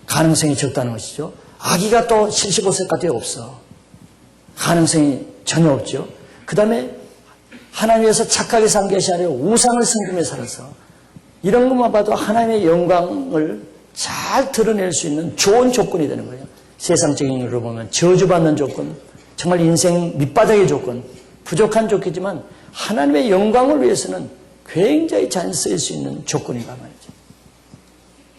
가능성이 적다는 것이죠. 아기가 또 75세까지 없어. 가능성이 전혀 없죠. 그 다음에 하나님께서 착하게 산 것이 아니라 우상을 섬기며 살아서 이런 것만 봐도 하나님의 영광을 잘 드러낼 수 있는 좋은 조건이 되는 거예요. 세상적인 일로 보면 저주받는 조건, 정말 인생 밑바닥의 조건, 부족한 조건이지만 하나님의 영광을 위해서는 굉장히 잘 쓰일 수 있는 조건이란 말이죠.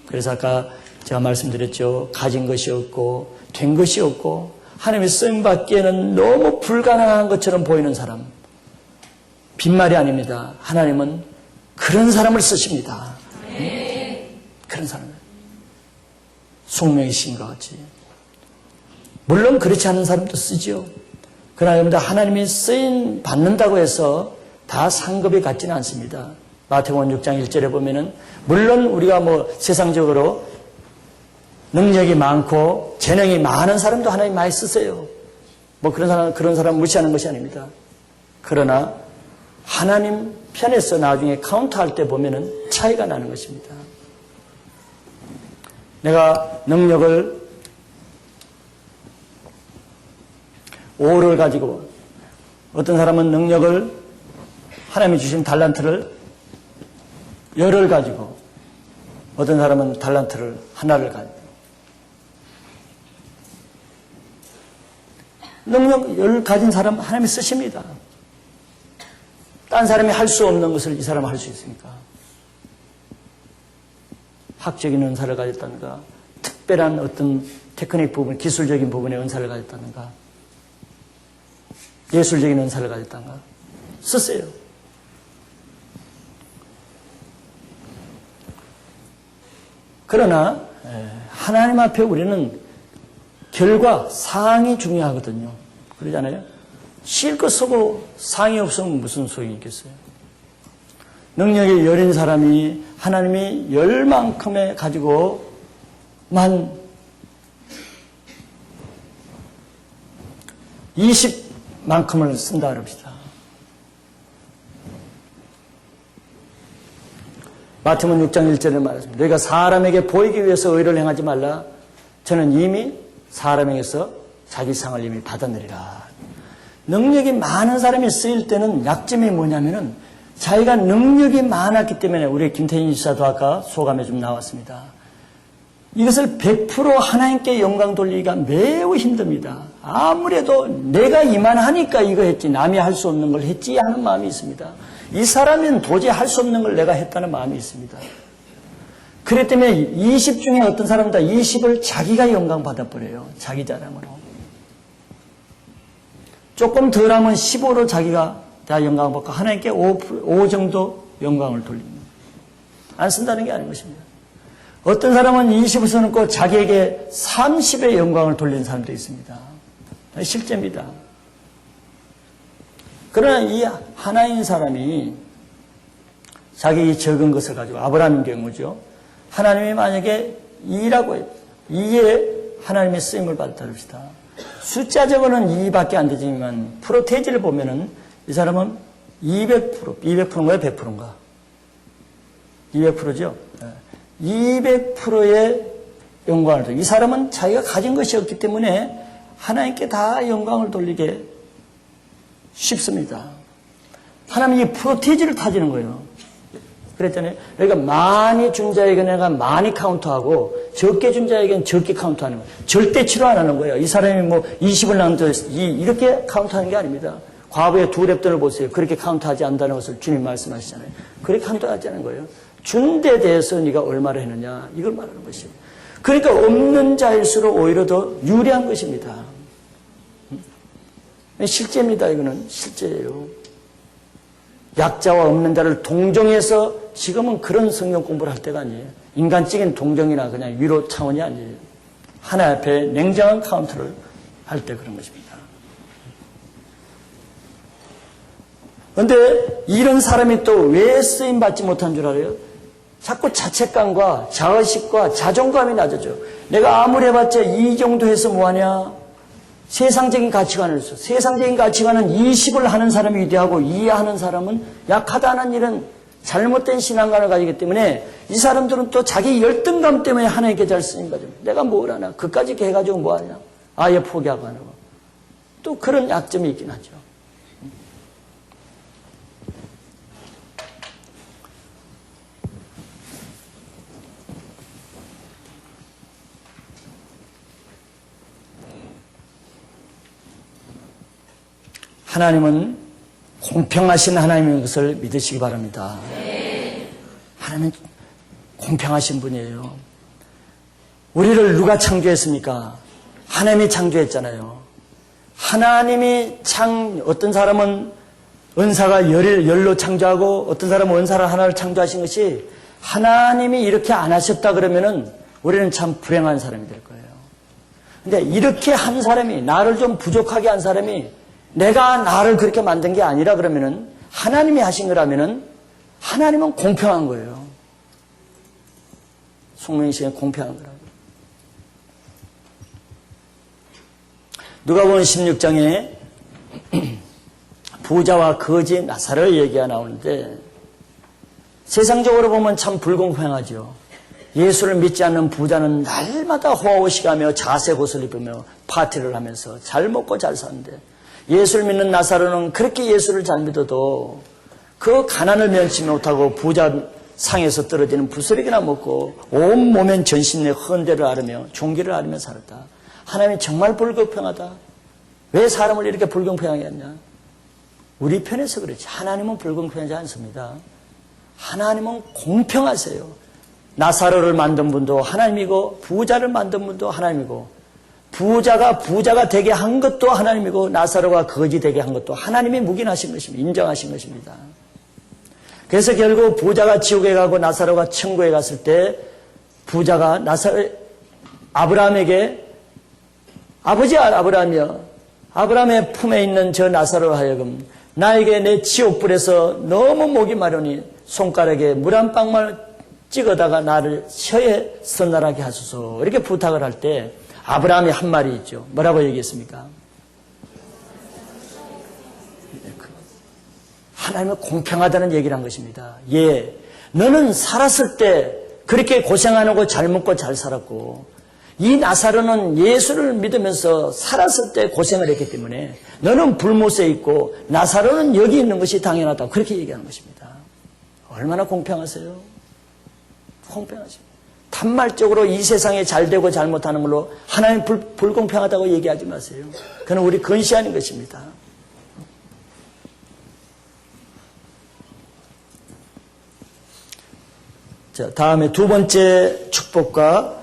그래서 아까 제가 말씀드렸죠. 가진 것이 없고 된 것이 없고 하나님의 쓰임받기에는 너무 불가능한 것처럼 보이는 사람. 빈말이 아닙니다. 하나님은 그런 사람을 쓰십니다. 그런 사람을. 숙명의 신과 같이. 물론 그렇지 않은 사람도 쓰죠. 그러나 여러분들 하나님이 쓰임 받는다고 해서 다 상급이 같지는 않습니다. 마태복음 6장 1절에 보면은 물론 우리가 뭐 세상적으로 능력이 많고 재능이 많은 사람도 하나님 많이 쓰세요. 뭐 그런 사람 무시하는 것이 아닙니다. 그러나 하나님 편에서 나중에 카운트할 때 보면은 차이가 나는 것입니다. 내가 능력을 5를 가지고 어떤 사람은 능력을 하나님이 주신 달란트를 10을 가지고 어떤 사람은 달란트를 하나를 가지고 능력을 가진 사람 하나님이 쓰십니다. 딴 사람이 할 수 없는 것을 이 사람은 할 수 있으니까. 학적인 은사를 가졌다든가 특별한 어떤 테크닉 부분, 기술적인 부분의 은사를 가졌다든가 예술적인 은사를 가졌다든가 쓰세요. 그러나 하나님 앞에 우리는 결과, 상이 중요하거든요. 그러잖아요. 실컷 쓰고 상이 없으면 무슨 소용이 있겠어요. 능력이 여린 사람이 하나님이 열만큼에 가지고만 20만큼을 쓴다 그럽시다. 마태복음 6장 1절에 말했습니다. 너희가 사람에게 보이기 위해서 의를 행하지 말라. 저는 이미 사람에게서 자기 상을 이미 받아내리라. 능력이 많은 사람이 쓰일 때는 약점이 뭐냐면은 자기가 능력이 많았기 때문에 우리 김태진 지사도 아까 소감에 좀 나왔습니다. 이것을 100% 하나님께 영광 돌리기가 매우 힘듭니다. 아무래도 내가 이만하니까 이거 했지 남이 할 수 없는 걸 했지 하는 마음이 있습니다. 이 사람은 도저히 할 수 없는 걸 내가 했다는 마음이 있습니다. 그렇기 때문에 20 중에 어떤 사람은 다 20을 자기가 영광 받아버려요. 자기 자랑으로. 조금 덜하면 15로 자기가 다 영광을 받고 하나님께 5 정도 영광을 돌립니다. 안 쓴다는 게 아닌 것입니다. 어떤 사람은 20을 써놓고 자기에게 30의 영광을 돌리는 사람도 있습니다. 실제입니다. 그러나 이 하나인 사람이 자기 적은 것을 가지고 아브라함인 경우죠. 하나님이 만약에 2라고 해요. 2에 하나님의 쓰임을 받았다 합시다. 숫자적으로는 2밖에 안 되지만 프로테이지를 보면은 이 사람은 200%인가요? 100%인가? 200%죠? 200%의 영광을 돌리고 이 사람은 자기가 가진 것이 없기 때문에 하나님께 다 영광을 돌리게 쉽습니다. 하나님이 프로테이지를 타지는 거예요. 그랬잖아요. 그러니까 많이 준 자에게 내가 많이 카운트하고 적게 준 자에게는 적게 카운트하는 거예요. 절대치로 안 하는 거예요. 이 사람이 뭐 20을 낳는다 이렇게 카운트하는 게 아닙니다. 과거의 2 랩들을 보세요. 그렇게 카운트하지 않는다는 것을 주님 말씀하시잖아요. 그렇게 카운트하지 않는 거예요. 준 데 대해서 네가 얼마를 했느냐 이걸 말하는 것이에요. 그러니까 없는 자일수록 오히려 더 유리한 것입니다. 실제입니다. 이거는 실제예요. 약자와 없는 자를 동정해서 지금은 그런 성경 공부를 할 때가 아니에요. 인간적인 동정이나 그냥 위로 차원이 아니에요. 하나님 앞에 냉정한 카운트를 할 때 그런 것입니다. 그런데 이런 사람이 또 왜 쓰임 받지 못한 줄 알아요? 자꾸 자책감과 자의식과 자존감이 낮아져. 내가 아무리 해봤자 이 정도 해서 뭐하냐? 세상적인 가치관을 써. 세상적인 가치관은 20을 하는 사람이 위대하고 이해하는 사람은 약하다는 이런 잘못된 신앙관을 가지기 때문에 이 사람들은 또 자기 열등감 때문에 하나님께 잘 쓰임 받죠. 내가 뭘 하나? 그까지 해가지고 뭐하냐? 아예 포기하고 하는 거. 또 그런 약점이 있긴 하죠. 하나님은 공평하신 하나님인 것을 믿으시기 바랍니다. 하나님은 공평하신 분이에요. 우리를 누가 창조했습니까? 하나님이 창조했잖아요. 하나님이 어떤 사람은 은사가 열로 창조하고 어떤 사람은 은사를 하나를 창조하신 것이 하나님이 이렇게 안 하셨다 그러면은 우리는 참 불행한 사람이 될 거예요. 근데 이렇게 한 사람이, 나를 좀 부족하게 한 사람이 내가 나를 그렇게 만든 게 아니라 그러면은 하나님이 하신 거라면은 하나님은 공평한 거예요. 송명시에 공평한 거라고. 누가복음 16장에 부자와 거지 나사로의 얘기가 나오는데 세상적으로 보면 참 불공평하죠. 예수를 믿지 않는 부자는 날마다 호화호식하며 자색옷을 입으며 파티를 하면서 잘 먹고 잘 사는데 예수를 믿는 나사로는 그렇게 예수를 잘 믿어도 그 가난을 면치 못하고 부자 상에서 떨어지는 부스러기나 먹고 온 몸엔 전신에 헌대를 앓으며 종기를 앓으며 살았다. 하나님이 정말 불공평하다. 왜 사람을 이렇게 불공평하게 했냐? 우리 편에서 그렇지. 하나님은 불공평하지 않습니다. 하나님은 공평하세요. 나사로를 만든 분도 하나님이고 부자를 만든 분도 하나님이고 부자가 되게 한 것도 하나님이고 나사로가 거지 되게 한 것도 하나님이 묵인하신 것입니다. 인정하신 것입니다. 그래서 결국 부자가 지옥에 가고 나사로가 천국에 갔을 때 부자가 아브라함에게 아버지 아브라함이여, 아브라함의 품에 있는 저 나사로로 하여금 나에게 내 지옥불에서 너무 목이 마르니 손가락에 물 한 방울 찍어다가 나를 혀에 선날하게 하소서 이렇게 부탁을 할 때 아브라함이 한 말이 있죠. 뭐라고 얘기했습니까? 하나님은 공평하다는 얘기를 한 것입니다. 예, 너는 살았을 때 그렇게 고생 안 하고 잘 먹고 잘 살았고 이 나사로는 예수를 믿으면서 살았을 때 고생을 했기 때문에 너는 불못에 있고 나사로는 여기 있는 것이 당연하다고 그렇게 얘기하는 것입니다. 얼마나 공평하세요? 공평하십니다. 단말적으로 이 세상에 잘되고 잘못하는 걸로 하나님 불공평하다고 얘기하지 마세요. 그건 우리 건시하는 것입니다. 자, 다음에 두 번째 축복과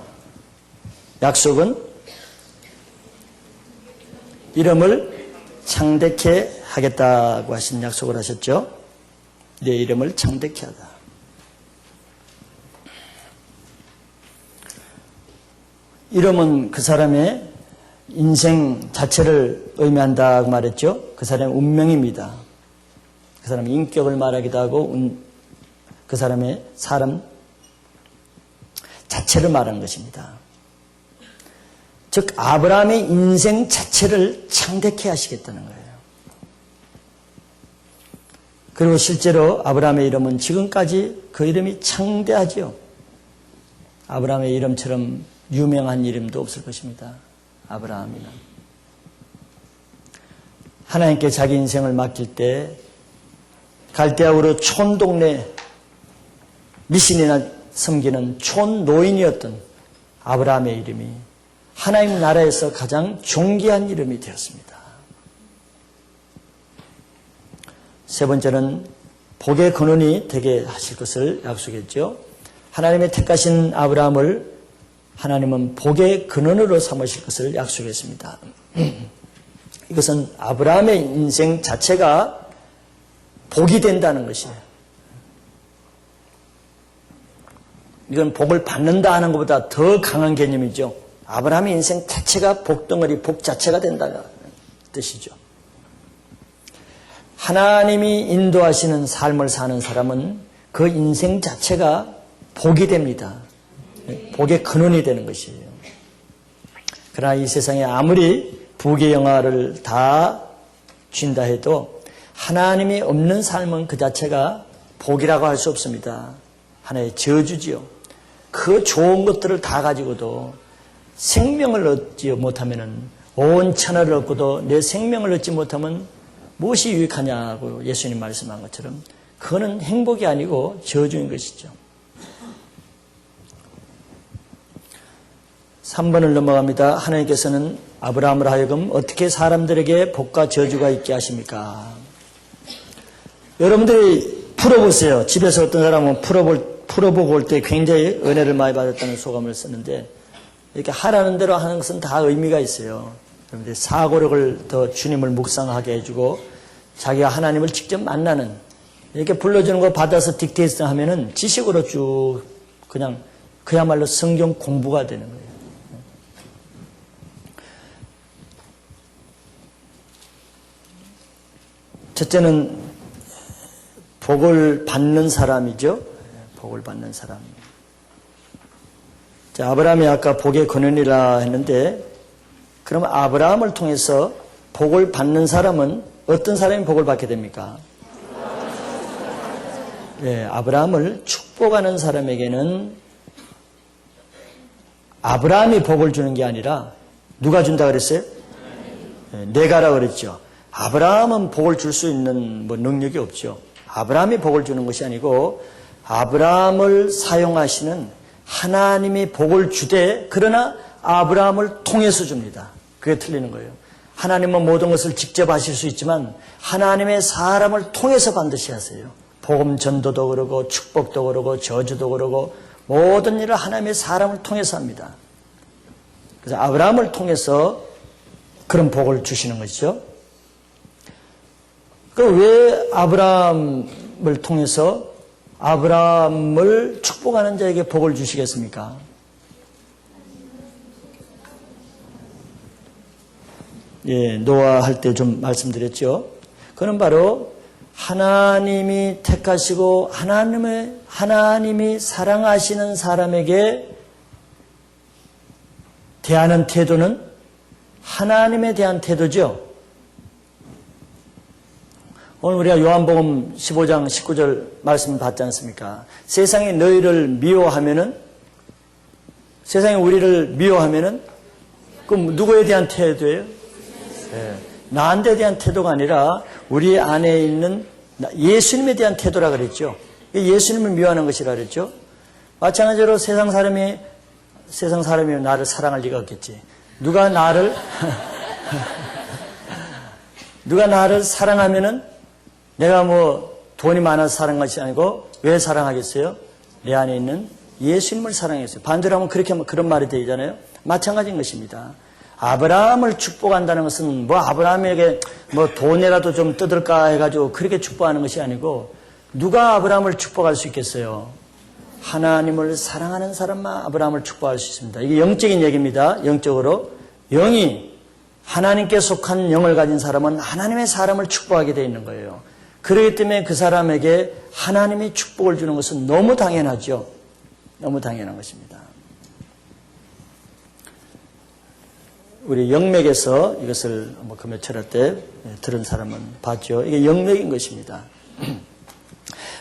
약속은 이름을 창대케 하겠다고 하신 약속을 하셨죠. 내 이름을 창대케 하다. 이름은 그 사람의 인생 자체를 의미한다고 말했죠. 그 사람의 운명입니다. 그 사람의 인격을 말하기도 하고 그 사람의 사람 자체를 말하는 것입니다. 즉 아브라함의 인생 자체를 창대케 하시겠다는 거예요. 그리고 실제로 아브라함의 이름은 지금까지 그 이름이 창대하지요. 아브라함의 이름처럼 유명한 이름도 없을 것입니다. 아브라함이는 하나님께 자기 인생을 맡길 때 갈대아우르 촌동네 미신이나 섬기는 촌노인이었던 아브라함의 이름이 하나님 나라에서 가장 존귀한 이름이 되었습니다. 세 번째는 복의 근원이 되게 하실 것을 약속했죠. 하나님의 택하신 아브라함을 하나님은 복의 근원으로 삼으실 것을 약속했습니다. 이것은 아브라함의 인생 자체가 복이 된다는 것이에요. 이건 복을 받는다 하는 것보다 더 강한 개념이죠. 아브라함의 인생 자체가 복덩어리, 복 자체가 된다는 뜻이죠. 하나님이 인도하시는 삶을 사는 사람은 그 인생 자체가 복이 됩니다. 복의 근원이 되는 것이에요. 그러나 이 세상에 아무리 부귀 영화를 다 쥔다 해도 하나님이 없는 삶은 그 자체가 복이라고 할 수 없습니다. 하나의 저주지요. 그 좋은 것들을 다 가지고도 생명을 얻지 못하면 온 천하를 얻고도 내 생명을 얻지 못하면 무엇이 유익하냐고 예수님 말씀한 것처럼 그거는 행복이 아니고 저주인 것이죠. 3번을 넘어갑니다. 하나님께서는 아브라함을 하여금 어떻게 사람들에게 복과 저주가 있게 하십니까? 여러분들이 풀어보세요. 집에서 어떤 사람은 풀어보고 올 때 굉장히 은혜를 많이 받았다는 소감을 썼는데 이렇게 하라는 대로 하는 것은 다 의미가 있어요. 여러분들 사고력을 더 주님을 묵상하게 해주고 자기가 하나님을 직접 만나는 이렇게 불러주는 거 받아서 딕테이션 하면은 지식으로 쭉 그냥 그야말로 성경 공부가 되는 거예요. 첫째는 복을 받는 사람이죠. 복을 받는 사람. 자, 아브라함이 아까 복의 근원이라 했는데 그럼 아브라함을 통해서 복을 받는 사람은 어떤 사람이 복을 받게 됩니까? 네, 아브라함을 축복하는 사람에게는 아브라함이 복을 주는 게 아니라 누가 준다 그랬어요? 네, 내가라 그랬죠. 아브라함은 복을 줄 수 있는 능력이 없죠. 아브라함이 복을 주는 것이 아니고 아브라함을 사용하시는 하나님이 복을 주되 그러나 아브라함을 통해서 줍니다. 그게 틀리는 거예요. 하나님은 모든 것을 직접 하실 수 있지만 하나님의 사람을 통해서 반드시 하세요. 복음 전도도 그러고 축복도 그러고 저주도 그러고 모든 일을 하나님의 사람을 통해서 합니다. 그래서 아브라함을 통해서 그런 복을 주시는 것이죠. 왜 아브라함을 통해서 아브라함을 축복하는 자에게 복을 주시겠습니까? 예, 노아 할 때 좀 말씀드렸죠. 그는 바로 하나님이 택하시고 하나님이 사랑하시는 사람에게 대하는 태도는 하나님에 대한 태도죠. 오늘 우리가 요한복음 15장 19절 말씀 받지 않습니까? 세상이 너희를 미워하면은, 세상이 우리를 미워하면은, 그럼 누구에 대한 태도예요? 네. 나한테 대한 태도가 아니라 우리 안에 있는 예수님에 대한 태도라 그랬죠. 예수님을 미워하는 것이라 그랬죠. 마찬가지로 세상 사람이 나를 사랑할 리가 없겠지. 누가 나를 사랑하면은 내가 돈이 많아서 사랑한 것이 아니고 왜 사랑하겠어요? 내 안에 있는 예수님을 사랑했어요. 반대로 하면 그렇게 하면 그런 말이 되잖아요. 마찬가지인 것입니다. 아브라함을 축복한다는 것은 아브라함에게 돈이라도 좀 뜯을까 해가지고 그렇게 축복하는 것이 아니고 누가 아브라함을 축복할 수 있겠어요? 하나님을 사랑하는 사람만 아브라함을 축복할 수 있습니다. 이게 영적인 얘기입니다. 영적으로. 영이 하나님께 속한 영을 가진 사람은 하나님의 사람을 축복하게 되어 있는 거예요. 그렇기 때문에 그 사람에게 하나님이 축복을 주는 것은 너무 당연하죠. 너무 당연한 것입니다. 우리 영맥에서 이것을 금요철회 때 들은 사람은 봤죠. 이게 영맥인 것입니다.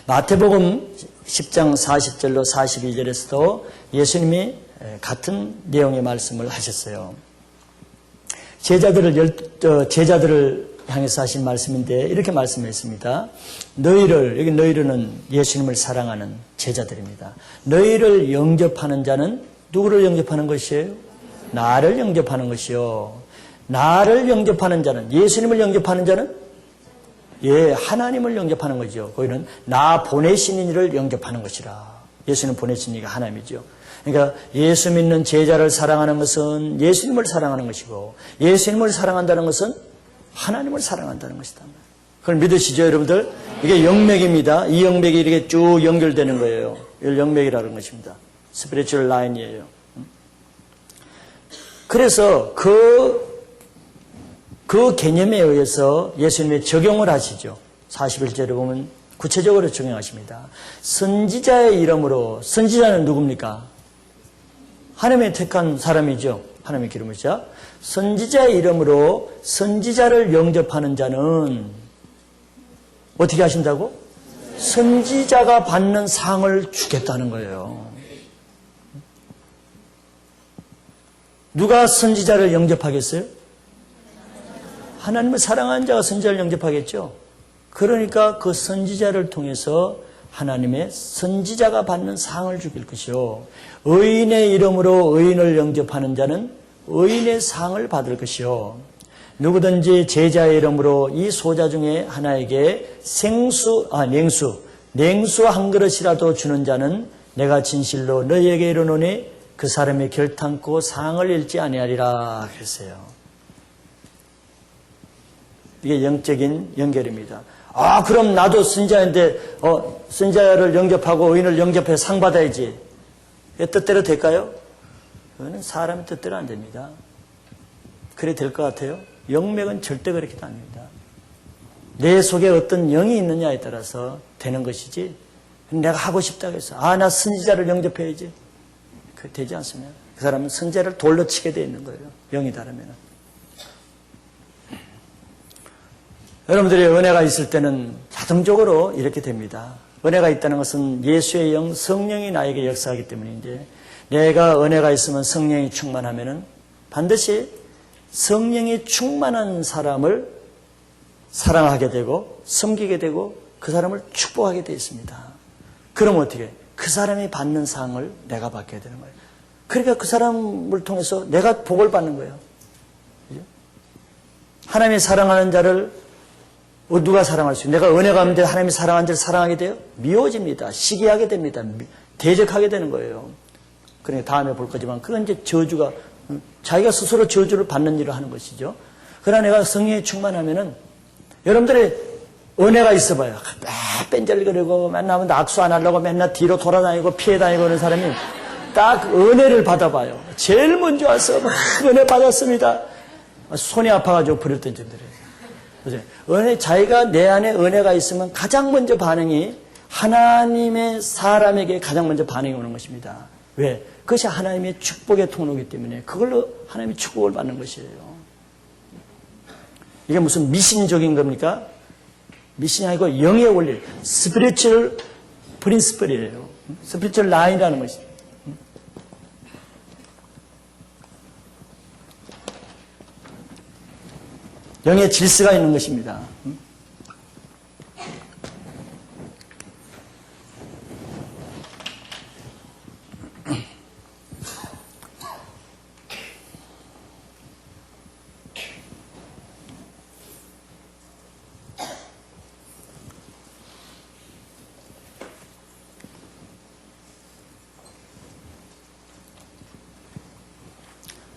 마태복음 10장 40절로 42절에서도 예수님이 같은 내용의 말씀을 하셨어요. 제자들을 향해서 하신 말씀인데 이렇게 말씀했습니다. 여기 너희들은 예수님을 사랑하는 제자들입니다. 너희를 영접하는 자는 누구를 영접하는 것이에요? 나를 영접하는 것이요. 나를 영접하는 자는, 예수님을 영접하는 자는 하나님을 영접하는 거죠. 거기는 나 보내신 이를 영접하는 것이라. 예수님 보내신 이가 하나님이죠. 그러니까 예수 믿는 제자를 사랑하는 것은 예수님을 사랑하는 것이고 예수님을 사랑한다는 것은 하나님을 사랑한다는 것이다. 그걸 믿으시죠, 여러분들? 이게 영맥입니다. 이 영맥이 이렇게 쭉 연결되는 거예요. 이걸 영맥이라는 것입니다. 스피리추얼 라인이에요. 그래서 그 개념에 의해서 예수님이 적용을 하시죠. 41절에 보면 구체적으로 정형하십니다. 선지자의 이름으로, 선지자는 누굽니까? 하나님의 택한 사람이죠. 하나님의 기름을 자. 선지자의 이름으로 선지자를 영접하는 자는 어떻게 하신다고? 선지자가 받는 상을 주겠다는 거예요. 누가 선지자를 영접하겠어요? 하나님을 사랑하는 자가 선지자를 영접하겠죠. 그러니까 그 선지자를 통해서 하나님의 선지자가 받는 상을 주길 것이요. 의인의 이름으로 의인을 영접하는 자는 의인의 상을 받을 것이요. 누구든지 제자의 이름으로 이 소자 중에 하나에게 냉수 한 그릇이라도 주는 자는 내가 진실로 너희에게 이르노니 그 사람이 결탄코 상을 잃지 아니하리라 했어요. 이게 영적인 연결입니다. 그럼 나도 선지자인데 선지자를 영접하고 의인을 영접해 상 받아야지. 뜻대로 될까요? 그거는 사람의 뜻대로 안 됩니다. 그래 될 것 같아요? 영맥은 절대 그렇게 안 됩니다. 내 속에 어떤 영이 있느냐에 따라서 되는 것이지, 내가 하고 싶다고 해서 나 선지자를 영접해야지. 그 되지 않습니다. 그 사람은 선지자를 돌로 치게 되어 있는 거예요. 영이 다르면. 여러분들이 은혜가 있을 때는 자동적으로 이렇게 됩니다. 은혜가 있다는 것은 예수의 영, 성령이 나에게 역사하기 때문인데, 내가 은혜가 있으면 성령이 충만하면은 반드시 성령이 충만한 사람을 사랑하게 되고 섬기게 되고 그 사람을 축복하게 되어 있습니다. 그럼 어떻게? 그 사람이 받는 상을 내가 받게 되는 거예요. 그러니까 그 사람을 통해서 내가 복을 받는 거예요. 하나님이 사랑하는 자를 누가 사랑할 수 있어요? 내가 은혜가 없는데 하나님이 사랑하는 자를 사랑하게 돼요? 미워집니다. 시기하게 됩니다. 대적하게 되는 거예요. 그러니까 다음에 볼 거지만 그건 이제 저주가, 자기가 스스로 저주를 받는 일을 하는 것이죠. 그러나 내가 성령에 충만하면은 여러분들의 은혜가 있어봐요. 뺀절거리고 맨날 하면 악수 안 하려고 맨날 뒤로 돌아다니고 피해 다니고 그런 사람이 딱 은혜를 받아봐요. 제일 먼저 와서 막 은혜 받았습니다. 손이 아파가지고 버렸던 분들이에요. 은혜, 자기가 내 안에 은혜가 있으면 가장 먼저 반응이 하나님의 사람에게 가장 먼저 반응이 오는 것입니다. 왜? 그것이 하나님의 축복의 통로이기 때문에 그걸로 하나님의 축복을 받는 것이에요. 이게 무슨 미신적인 겁니까? 미신이 아니고 영의 원리, 스피리추얼 프린시플이에요. 스피리추얼 라인이라는 것입니다. 영의 질서가 있는 것입니다.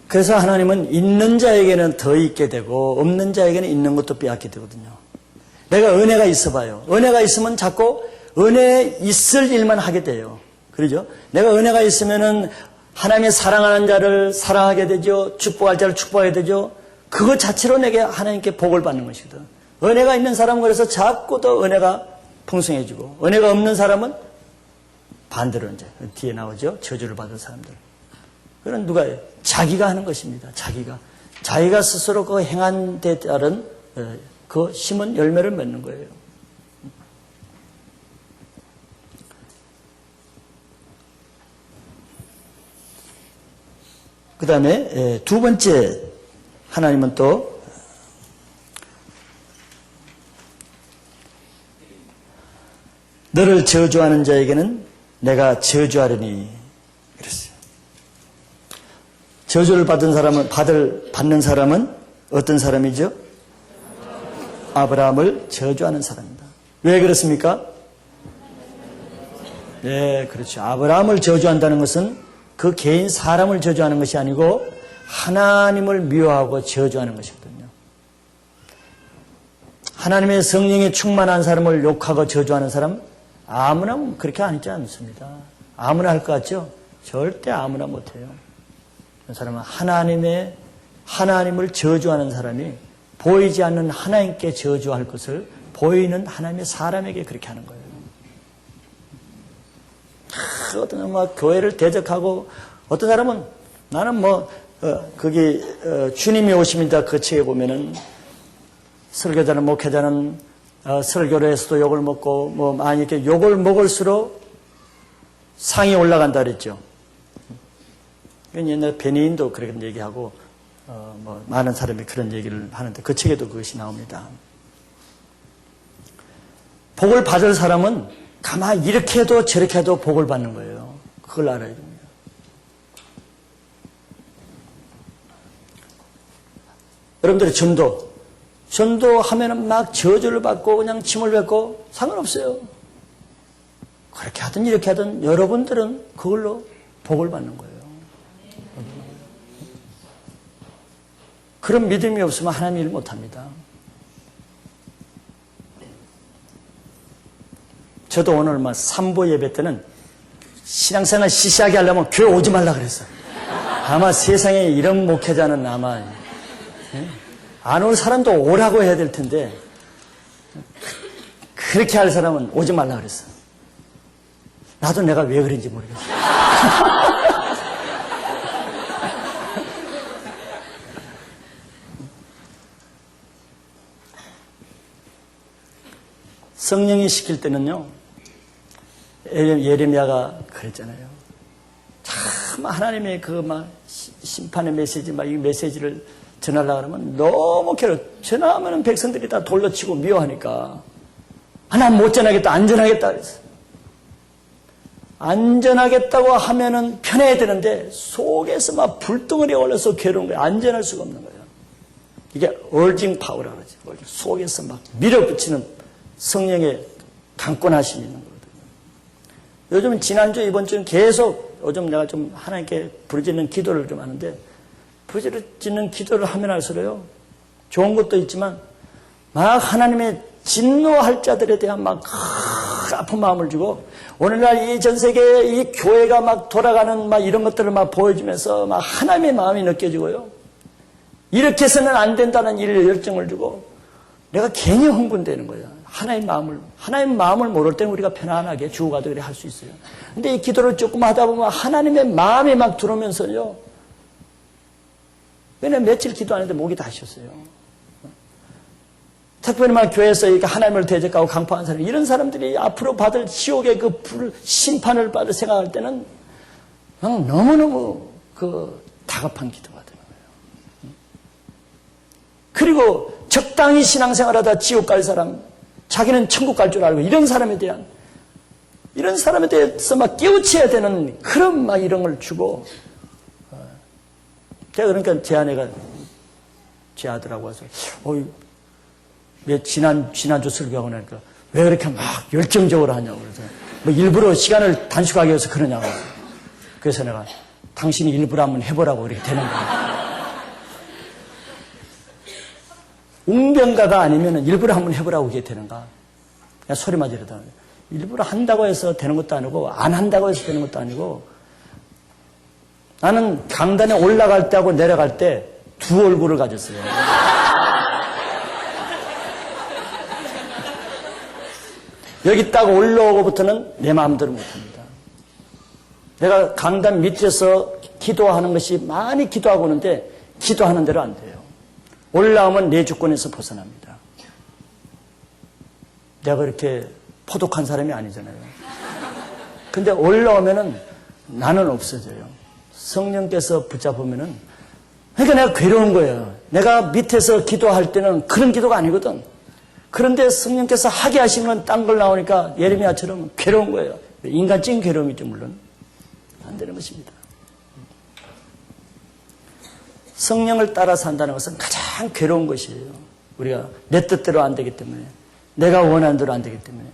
그래서 하나님은 있는 자에게는 더 있게 되고 없는 자에게는 있는 것도 빼앗게 되거든요. 내가 은혜가 있어봐요. 은혜가 있으면 자꾸 은혜 있을 일만 하게 돼요. 그러죠? 내가 은혜가 있으면은 하나님의 사랑하는 자를 사랑하게 되죠. 축복할 자를 축복하게 되죠. 그것 자체로 내게 하나님께 복을 받는 것이거든. 은혜가 있는 사람은 그래서 자꾸 더 은혜가 풍성해지고, 은혜가 없는 사람은 반대로 이제 뒤에 나오죠. 저주를 받은 사람들. 그건 누가 해요? 자기가 하는 것입니다. 자기가 스스로 그 행한 데 따른 그 심은 열매를 맺는 거예요. 그 다음에 두 번째 하나님은 또 너를 저주하는 자에게는 내가 저주하리니 그랬어요. 저주를 받는 사람은 어떤 사람이죠? 아브라함을 저주하는 사람입니다. 왜 그렇습니까? 네, 그렇죠. 아브라함을 저주한다는 것은 그 개인 사람을 저주하는 것이 아니고 하나님을 미워하고 저주하는 것이거든요. 하나님의 성령이 충만한 사람을 욕하고 저주하는 사람 아무나 그렇게 하지 않습니다. 아무나 할 것 같죠? 절대 아무나 못해요. 그 사람은 하나님을 저주하는 사람이 보이지 않는 하나님께 저주할 것을 보이는 하나님의 사람에게 그렇게 하는 거예요. 어떤 사람은 교회를 대적하고, 어떤 사람은 나는 거기 주님이 오십니다 그 책에 보면은 설교자는 목회자는 설교를 해서도 욕을 먹고 많이 이렇게 욕을 먹을수록 상이 올라간다 그랬죠. 옛날 베니인도 그런 얘기하고 많은 사람이 그런 얘기를 하는데 그 책에도 그것이 나옵니다. 복을 받을 사람은 가만히 이렇게 해도 저렇게 해도 복을 받는 거예요. 그걸 알아야 됩니다. 여러분들이 전도하면은 막 저주를 받고 그냥 침을 뱉고 상관없어요. 그렇게 하든 이렇게 하든 여러분들은 그걸로 복을 받는 거예요. 그런 믿음이 없으면 하나님 일 못합니다. 저도 오늘 삼보 예배 때는 신앙생활 시시하게 하려면 교회 오지 말라 그랬어요. 아마 세상에 이런 목회자는 아마 안 올 사람도 오라고 해야 될 텐데 그렇게 할 사람은 오지 말라 그랬어. 나도 내가 왜 그런지 모르겠어. 성령이 시킬 때는요, 예레미야가 그랬잖아요. 참 하나님의 심판의 메시지, 이 메시지를 전하려고 하면 너무 전하면 백성들이 다 돌로 치고 미워하니까 하나님 못 전하겠다, 안 전하겠다 그랬어요. 안 전하겠다고 하면은 편해야 되는데 속에서 막 불덩어리 올라서 괴로운 거예요. 안 전할 수가 없는 거예요. 이게 얼징 파워라고 그러죠. 속에서 막 밀어붙이는 성령의 강권하심이 있는 거거든요. 요즘은 지난주, 이번주는 계속 요즘 내가 좀 하나님께 부르짖는 기도를 좀 하는데 부르짖는 기도를 하면 할수록요, 좋은 것도 있지만 막 하나님의 진노할 자들에 대한 막 아픈 마음을 주고, 오늘날 이 전 세계에 이 교회가 막 돌아가는 막 이런 것들을 막 보여주면서 막 하나님의 마음이 느껴지고요, 이렇게 해서는 안 된다는 일 열정을 주고 내가 괜히 흥분되는 거예요. 하나님 마음을 모를 때는 우리가 편안하게 주고가도 그래 할 수 있어요. 근데 이 기도를 조금 하다 보면 하나님의 마음이 막 들어오면서요, 왜냐면 며칠 기도하는데 목이 다 쉬었어요. 특별히 막 교회에서 이렇게 하나님을 대적하고 강포하는 사람, 이런 사람들이 앞으로 받을 지옥의 그 심판을 받을 생각할 때는 너무너무 다급한 기도가 되는 거예요. 그리고 적당히 신앙생활하다 지옥 갈 사람, 자기는 천국 갈 줄 알고 이런 사람에 대해서 막 깨우쳐야 되는 그런 막 이런 걸 주고, 제가 그러니까 제 아내가, 제 아들하고 와서 지난주 설교하고 나니까 왜 그렇게 막 열정적으로 하냐고 그래서 일부러 시간을 단축하기 위해서 그러냐고. 그래서 내가 당신이 일부러 한번 해보라고 그렇게 되는 거야. 웅변가가 아니면 일부러 한번 해보라고 그게 되는가. 그냥 소리만 지르다. 일부러 한다고 해서 되는 것도 아니고 안 한다고 해서 되는 것도 아니고, 나는 강단에 올라갈 때하고 내려갈 때 두 얼굴을 가졌어요. 여기 딱 올라오고부터는 내 마음대로 못합니다. 내가 강단 밑에서 기도하는 것이 많이 기도하고 오는데 기도하는 대로 안 돼요. 올라오면 내 주권에서 벗어납니다. 내가 그렇게 포독한 사람이 아니잖아요. 근데 올라오면은 나는 없어져요. 성령께서 붙잡으면은, 그러니까 내가 괴로운 거예요. 내가 밑에서 기도할 때는 그런 기도가 아니거든. 그런데 성령께서 하게 하시는 건 딴 걸 나오니까 예레미야처럼 괴로운 거예요. 인간적인 괴로움이죠, 물론. 안 되는 것입니다. 성령을 따라 산다는 것은 가장 괴로운 것이에요. 우리가 내 뜻대로 안 되기 때문에, 내가 원하는 대로 안 되기 때문에.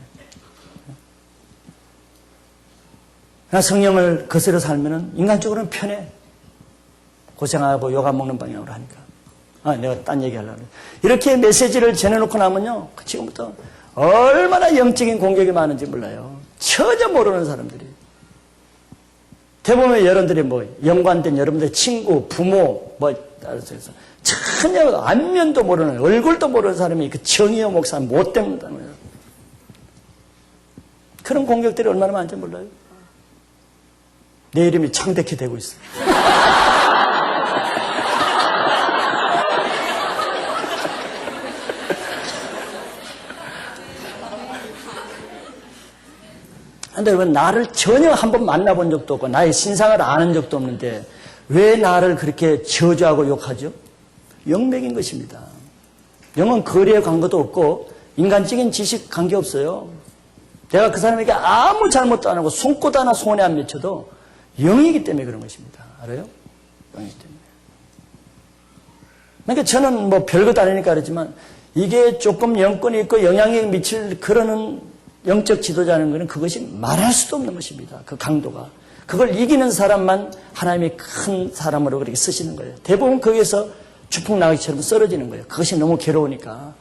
성령을 거스려 살면은 인간적으로는 편해. 고생하고 욕 안 먹는 방향으로 하니까. 내가 딴 얘기 하려고 그래. 이렇게 메시지를 전해놓고 나면요, 지금부터 얼마나 영적인 공격이 많은지 몰라요. 전혀 모르는 사람들이. 대부분 여러분들이 연관된 여러분들의 친구, 부모, 따라서 해서 전혀 안면도 모르는, 얼굴도 모르는 사람이 그 정의호 목사 못 됩니다. 그런 공격들이 얼마나 많은지 몰라요. 내 이름이 창백히 되고 있어요. 근데 왜 나를 전혀 한번 만나본 적도 없고 나의 신상을 아는 적도 없는데 왜 나를 그렇게 저주하고 욕하죠? 영맥인 것입니다. 영은 거리에 관계도 없고 인간적인 지식 관계없어요. 내가 그 사람에게 아무 잘못도 안 하고 손꼽 하나 손에 안 맺혀도 영이기 때문에 그런 것입니다. 알아요? 영이기 때문에. 그러니까 저는 뭐 별것도 아니니까 그러지만 이게 조금 영권이 있고 영향력이 미칠 그러는 영적 지도자는 것은 그것이 말할 수도 없는 것입니다. 그 강도가. 그걸 이기는 사람만 하나님이 큰 사람으로 그렇게 쓰시는 거예요. 대부분 거기에서 추풍나기처럼 쓰러지는 거예요. 그것이 너무 괴로우니까.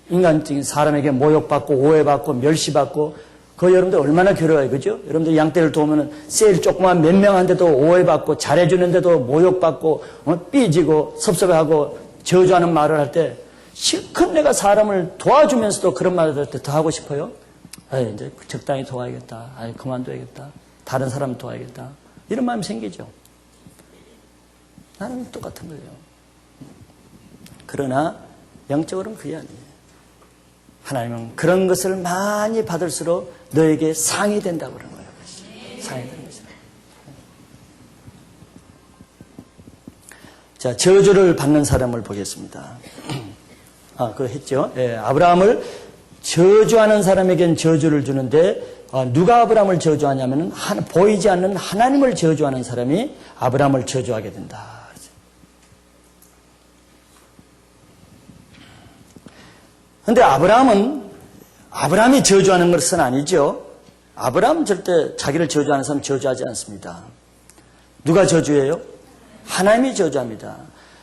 인간적인 사람에게 모욕받고 오해받고 멸시받고 그 여러분들 얼마나 괴로워요. 그죠? 여러분들 양떼를 도우면 세일 조그만 몇 명한테도 오해받고 잘해주는데도 모욕받고 삐지고 섭섭해하고 저주하는 말을 할 때 실컷 내가 사람을 도와주면서도 그런 말을 할 때 더 하고 싶어요. 이제 적당히 도와야겠다. 그만둬야겠다. 다른 사람 도와야겠다. 이런 마음이 생기죠. 나는 똑같은 거예요. 그러나 영적으로는 그게 아니에요. 하나님은 그런 것을 많이 받을수록 너에게 상이 된다고 그러는 거예요. 상이 되는 거죠. 자, 저주를 받는 사람을 보겠습니다. 그거 했죠. 예, 아브라함을 저주하는 사람에겐 저주를 주는데 누가 아브라함을 저주하냐면 보이지 않는 하나님을 저주하는 사람이 아브라함을 저주하게 된다. 그런데 아브라함이 저주하는 것은 아니죠. 아브라함은 절대 자기를 저주하는 사람 저주하지 않습니다. 누가 저주해요? 하나님이 저주합니다.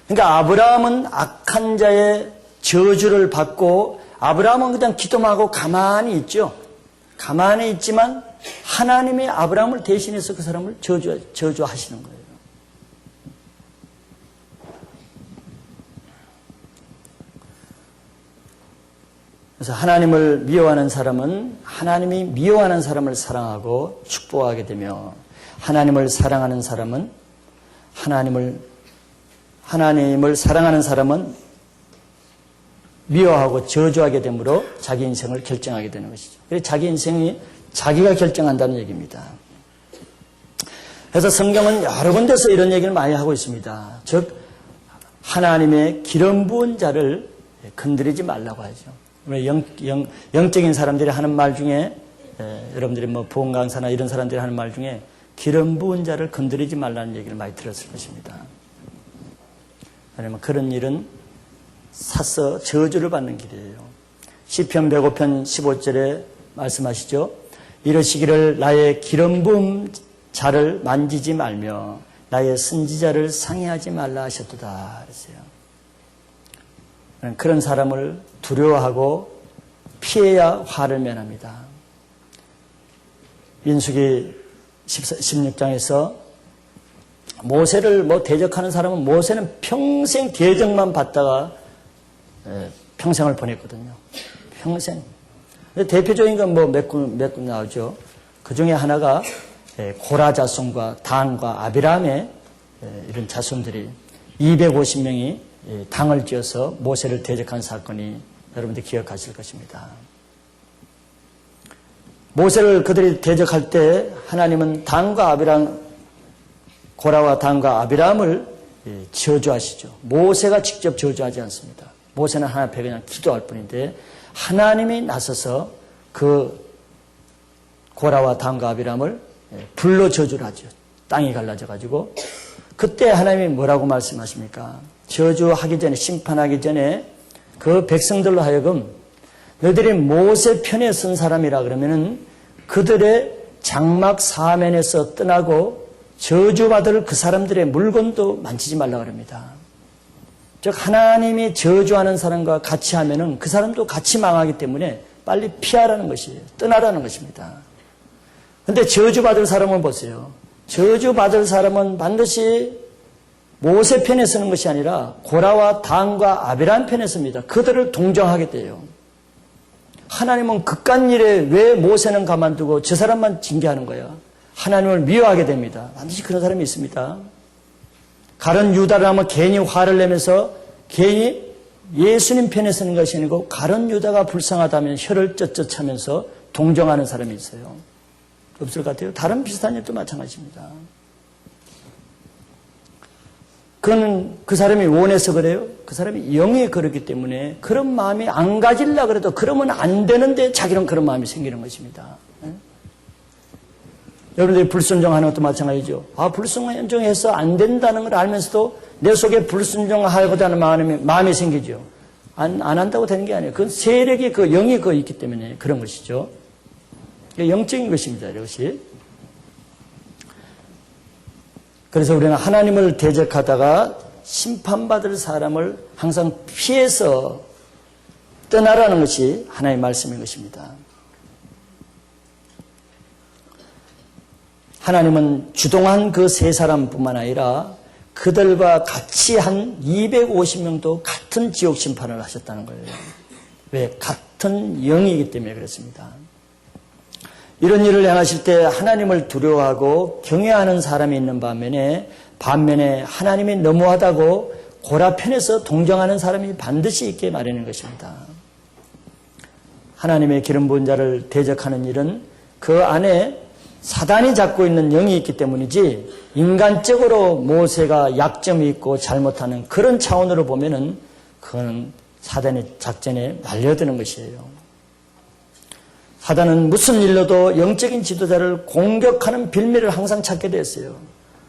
그러니까 아브라함은 악한 자의 저주를 받고 아브라함은 그냥 기도만 하고 가만히 있죠. 가만히 있지만 하나님이 아브라함을 대신해서 그 사람을 저주하시는 거예요. 그래서 하나님을 미워하는 사람은 하나님이 미워하는 사람을 사랑하고 축복하게 되며 하나님을 사랑하는 사람은 하나님을 사랑하는 사람은 미워하고 저주하게 되므로 자기 인생을 결정하게 되는 것이죠. 그래서 자기 인생이 자기가 결정한다는 얘기입니다. 그래서 성경은 여러 군데서 이런 얘기를 많이 하고 있습니다. 즉 하나님의 기름 부은 자를 건드리지 말라고 하죠. 영적인 사람들이 하는 말 중에 여러분들이 뭐 부흥 강사나 이런 사람들이 하는 말 중에 기름 부은 자를 건드리지 말라는 얘기를 많이 들었을 것입니다. 왜냐하면 그런 일은 사서 저주를 받는 길이에요. 시편 105편 15절에 말씀하시죠. 이러시기를 나의 기름 부은 자를 만지지 말며 나의 선지자를 상해하지 말라 하셨도다. 그랬어요. 그런 사람을 두려워하고 피해야 화를 면합니다. 민수기 16장에서 모세를 대적하는 사람은 모세는 평생 대적만 받다가 평생을 보냈거든요. 평생. 대표적인 건 몇 군 나오죠. 그 중에 하나가 고라 자손과 단과 아비람의 이런 자손들이 250명이 당을 지어서 모세를 대적한 사건이 여러분들 기억하실 것입니다. 모세를 그들이 대적할 때 하나님은 단과 아비람, 고라와 단과 아비람을 저주하시죠. 모세가 직접 저주하지 않습니다. 모세는 하나님 앞에 그냥 기도할 뿐인데 하나님이 나서서 그 고라와 단과 아비람을 불로 저주를 하죠. 땅이 갈라져가지고 그때 하나님이 뭐라고 말씀하십니까? 저주하기 전에 심판하기 전에 그 백성들로 하여금 너희들이 모세 편에 선 사람이라 그러면은 그들의 장막 사면에서 떠나고 저주받을 그 사람들의 물건도 만지지 말라 그럽니다. 즉 하나님이 저주하는 사람과 같이 하면은 그 사람도 같이 망하기 때문에 빨리 피하라는 것이에요. 떠나라는 것입니다. 그런데 저주받을 사람은 보세요. 저주받을 사람은 반드시 모세 편에 서는 것이 아니라 고라와 단과 아벨한 편에 섭니다. 그들을 동정하게 돼요. 하나님은 그깟 일에 왜 모세는 가만두고 저 사람만 징계하는 거야? 하나님을 미워하게 됩니다. 반드시 그런 사람이 있습니다. 가룟 유다를 하면 괜히 화를 내면서 괜히 예수님 편에 서는 것이 아니고 가룟 유다가 불쌍하다면 혀를 쩌쩌차면서 동정하는 사람이 있어요. 없을 것 같아요. 다른 비슷한 일도 마찬가지입니다. 그건 그 사람이 원해서 그래요? 그 사람이 영에 그렇기 때문에 그런 마음이 안 가지려고 그래도 그러면 안 되는데 자기는 그런 마음이 생기는 것입니다. 네? 여러분들이 불순종하는 것도 마찬가지죠. 불순종해서 안 된다는 걸 알면서도 내 속에 불순종하고자 하는 마음이 생기죠. 안 한다고 되는 게 아니에요. 그건 세력이 그 영이 그 있기 때문에 그런 것이죠. 영적인 것입니다. 이것이. 그래서 우리는 하나님을 대적하다가 심판받을 사람을 항상 피해서 떠나라는 것이 하나님의 말씀인 것입니다. 하나님은 주동한 그 세 사람뿐만 아니라 그들과 같이 한 250명도 같은 지옥 심판을 하셨다는 거예요. 왜? 같은 영이기 때문에 그렇습니다. 이런 일을 행하실 때 하나님을 두려워하고 경외하는 사람이 있는 반면에 하나님이 너무하다고 고라 편에서 동정하는 사람이 반드시 있게 마련인 것입니다. 하나님의 기름 부은 자를 대적하는 일은 그 안에 사단이 잡고 있는 영이 있기 때문이지 인간적으로 모세가 약점이 있고 잘못하는 그런 차원으로 보면은 그건 사단의 작전에 말려드는 것이에요. 사단은 무슨 일로도 영적인 지도자를 공격하는 빌미를 항상 찾게 됐어요.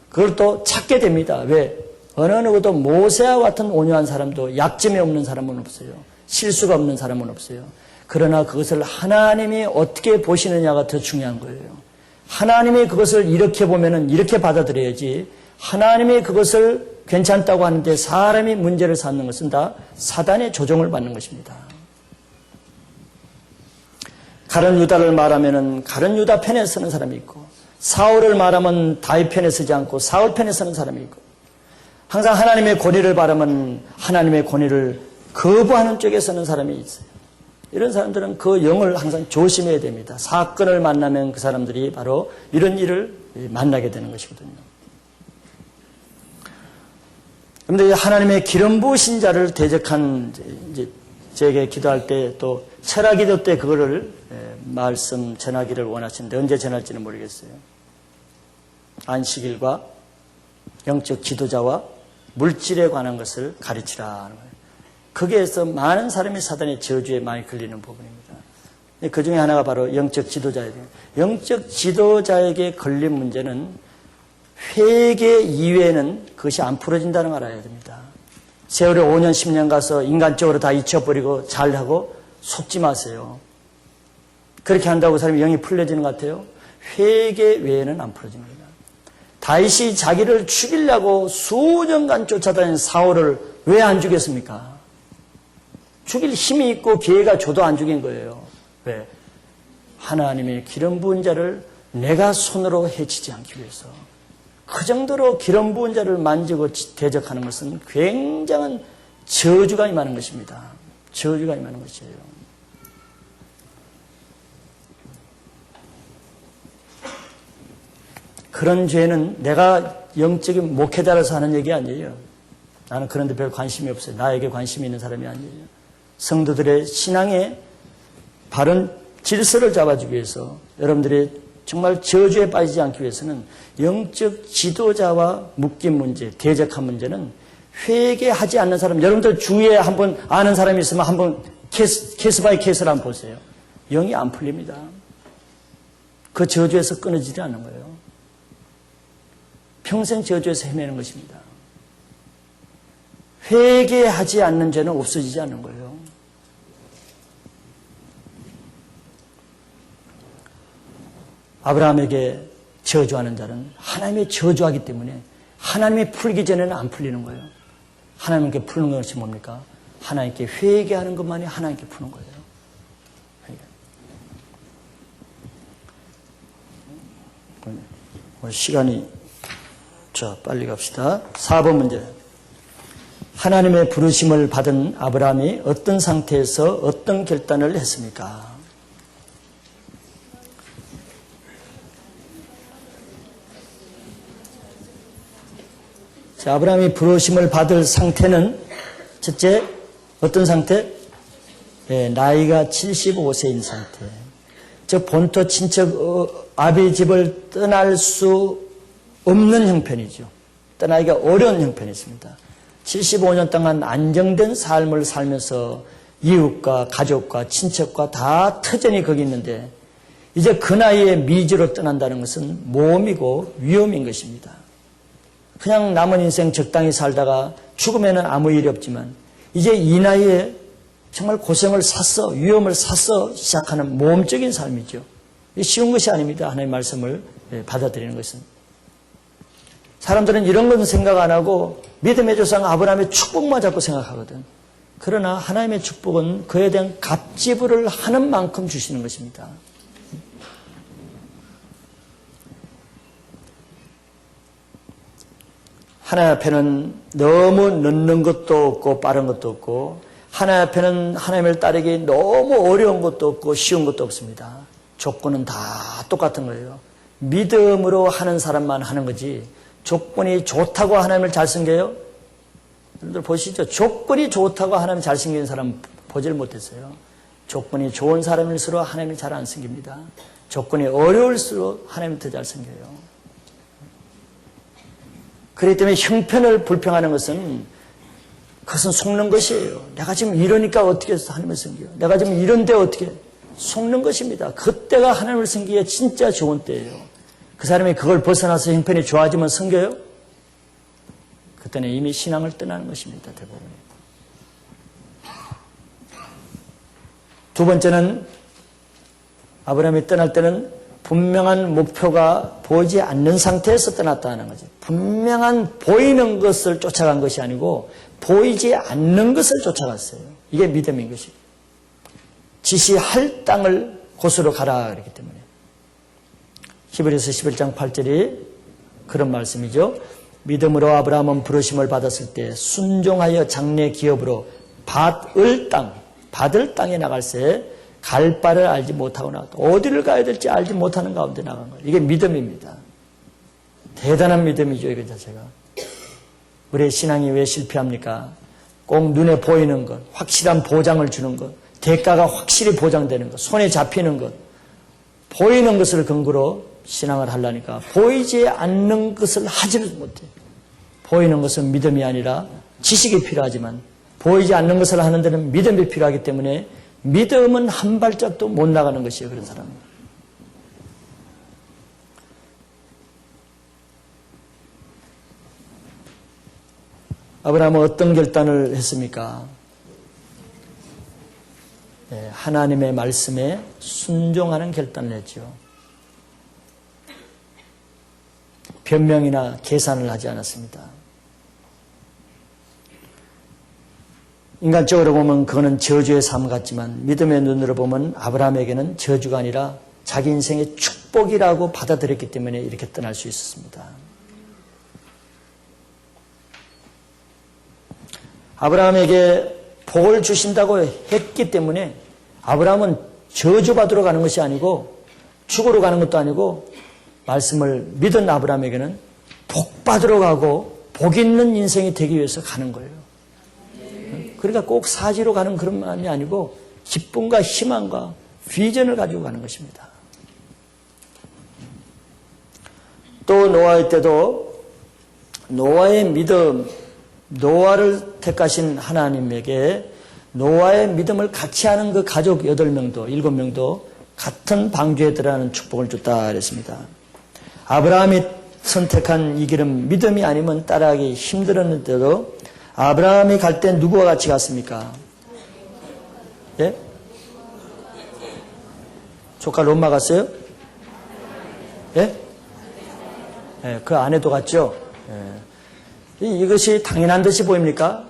그걸 또 찾게 됩니다. 왜? 어느 누구도 모세와 같은 온유한 사람도 약점이 없는 사람은 없어요. 실수가 없는 사람은 없어요. 그러나 그것을 하나님이 어떻게 보시느냐가 더 중요한 거예요. 하나님이 그것을 이렇게 보면은 이렇게 받아들여야지 하나님이 그것을 괜찮다고 하는데 사람이 문제를 삼는 것은 다 사단의 조종을 받는 것입니다. 가룟 유다를 말하면은 가룟 유다 편에 서는 사람이 있고 사울을 말하면 다윗 편에 서지 않고 사울 편에 서는 사람이 있고 항상 하나님의 권위를 바라면 하나님의 권위를 거부하는 쪽에 서는 사람이 있어요. 이런 사람들은 그 영을 항상 조심해야 됩니다. 사건을 만나면 그 사람들이 바로 이런 일을 만나게 되는 것이거든요. 그런데 하나님의 기름 부으신 자를 대적한 이제 제게 기도할 때 또 철학 기도 때 그거를 말씀 전하기를 원하시는데 언제 전할지는 모르겠어요. 안식일과 영적 지도자와 물질에 관한 것을 가르치라는 거예요. 거기에서 많은 사람이 사단의 저주에 많이 걸리는 부분입니다. 그 중에 하나가 바로 영적 지도자예요. 영적 지도자에게 걸린 문제는 회개 이외에는 그것이 안 풀어진다는 걸 알아야 됩니다. 세월에 5년, 10년 가서 인간적으로 다 잊혀버리고 잘하고 속지 마세요. 그렇게 한다고 사람이 영이 풀려지는 것 같아요? 회개 외에는 안 풀어집니다. 다윗이 자기를 죽이려고 수년간 쫓아다닌 사울을 왜 안 죽였습니까? 죽일 힘이 있고 기회가 줘도 안 죽인 거예요. 왜? 하나님의 기름 부은 자를 내가 손으로 해치지 않기 위해서. 그 정도로 기름 부은 자를 만지고 대적하는 것은 굉장한 저주가 임하는 것입니다. 저주가 임하는 것이에요. 그런 죄는 내가 영적인 목회자라서 하는 얘기 아니에요. 나는 그런 데 별 관심이 없어요. 나에게 관심이 있는 사람이 아니에요. 성도들의 신앙의 바른 질서를 잡아주기 위해서 여러분들이 정말 저주에 빠지지 않기 위해서는 영적 지도자와 묶인 문제, 대적한 문제는 회개하지 않는 사람, 여러분들 주위에 한번 아는 사람이 있으면 한번 케이스 바이 케이스를 한번 보세요. 영이 안 풀립니다. 그 저주에서 끊어지지 않는 거예요. 평생 저주에서 헤매는 것입니다. 회개하지 않는 죄는 없어지지 않는 거예요. 아브라함에게 저주하는 자는 하나님이 저주하기 때문에 하나님이 풀기 전에는 안 풀리는 거예요. 하나님께 푸는 것이 뭡니까? 하나님께 회개하는 것만이 하나님께 푸는 거예요. 시간이 자, 빨리 갑시다. 4번 문제. 하나님의 부르심을 받은 아브라함이 어떤 상태에서 어떤 결단을 했습니까? 자, 아브라함이 부르심을 받을 상태는 첫째, 어떤 상태? 나이가 75세인 상태. 즉 본토 친척 아비 집을 떠날 수 없는 형편이죠. 떠나기가 어려운 형편이 있습니다. 75년 동안 안정된 삶을 살면서 이웃과 가족과 친척과 다 터전이 거기 있는데 이제 그 나이에 미지로 떠난다는 것은 모험이고 위험인 것입니다. 그냥 남은 인생 적당히 살다가 죽으면 아무 일이 없지만 이제 이 나이에 정말 고생을 샀어, 위험을 샀어 시작하는 모험적인 삶이죠. 쉬운 것이 아닙니다. 하나님의 말씀을 받아들이는 것은. 사람들은 이런 건 생각 안 하고 믿음의 조상 아브라함의 축복만 자꾸 생각하거든. 그러나 하나님의 축복은 그에 대한 갓지불을 하는 만큼 주시는 것입니다. 하나님 앞에는 너무 늦는 것도 없고 빠른 것도 없고 하나님 앞에는 하나님을 따르기 너무 어려운 것도 없고 쉬운 것도 없습니다. 조건은 다 똑같은 거예요. 믿음으로 하는 사람만 하는 거지 조건이 좋다고 하나님을 잘 섬겨요? 여러분들 보시죠. 조건이 좋다고 하나님 잘 섬기는 사람 보질 못했어요. 조건이 좋은 사람일수록 하나님을 잘 안 섬깁니다. 조건이 어려울수록 하나님을 더 잘 섬겨요. 그렇기 때문에 형편을 불평하는 것은 그것은 속는 것이에요. 내가 지금 이러니까 어떻게 해서 하나님을 섬겨요? 내가 지금 이런데 어떻게 속는 것입니다. 그때가 하나님을 섬기기에 진짜 좋은 때예요. 그 사람이 그걸 벗어나서 형편이 좋아지면 섬겨요? 그때는 이미 신앙을 떠나는 것입니다. 대부분. 두 번째는 아브라함이 떠날 때는 분명한 목표가 보이지 않는 상태에서 떠났다는 거죠. 분명한 보이는 것을 쫓아간 것이 아니고 보이지 않는 것을 쫓아갔어요. 이게 믿음인 것이에요. 지시할 땅을 곳으로 가라 그랬기 때문에. 히브리서 11장 8절이 그런 말씀이죠. 믿음으로 아브라함은 부르심을 받았을 때 순종하여 장래 기업으로 받을 땅에 나갈새 갈 바를 알지 못하고 나갔다. 어디를 가야 될지 알지 못하는 가운데 나간 거예요. 이게 믿음입니다. 대단한 믿음이죠, 이거 자체가. 우리의 신앙이 왜 실패합니까? 꼭 눈에 보이는 것, 확실한 보장을 주는 것, 대가가 확실히 보장되는 것, 손에 잡히는 것, 보이는 것을 근거로 신앙을 하려니까 보이지 않는 것을 하지를 못해. 보이는 것은 믿음이 아니라 지식이 필요하지만 보이지 않는 것을 하는 데는 믿음이 필요하기 때문에 믿음은 한 발짝도 못 나가는 것이에요. 그런 사람은. 아브라함은 어떤 결단을 했습니까? 하나님의 말씀에 순종하는 결단을 했죠. 변명이나 계산을 하지 않았습니다. 인간적으로 보면 그거는 저주의 삶 같지만 믿음의 눈으로 보면 아브라함에게는 저주가 아니라 자기 인생의 축복이라고 받아들였기 때문에 이렇게 떠날 수 있었습니다. 아브라함에게 복을 주신다고 했기 때문에 아브라함은 저주받으러 가는 것이 아니고 죽으러 가는 것도 아니고 말씀을 믿은 아브라함에게는 복받으러 가고 복 있는 인생이 되기 위해서 가는 거예요. 그러니까 꼭 사지로 가는 그런 마음이 아니고 기쁨과 희망과 비전을 가지고 가는 것입니다. 또 노아의 때도 노아의 믿음, 노아를 택하신 하나님에게 노아의 믿음을 같이 하는 그 가족 8명도 7명도 같은 방주에 들어가는 축복을 줬다 그랬습니다. 아브라함이 선택한 이 길은 믿음이 아니면 따라하기 힘들었는데도 아브라함이 갈 때 누구와 같이 갔습니까? 예? 조카 롯마 갔어요? 예? 예, 그 아내도 갔죠? 예. 이것이 당연한 듯이 보입니까?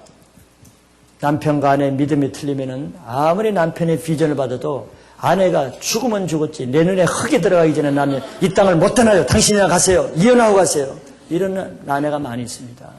남편과 아내의 믿음이 틀리면은 아무리 남편의 비전을 받아도 아내가 죽으면 죽었지 내 눈에 흙이 들어가기 전에 나는 이 땅을 못 떠나요. 당신이나 가세요. 이혼하고 가세요. 이런 아내가 많이 있습니다.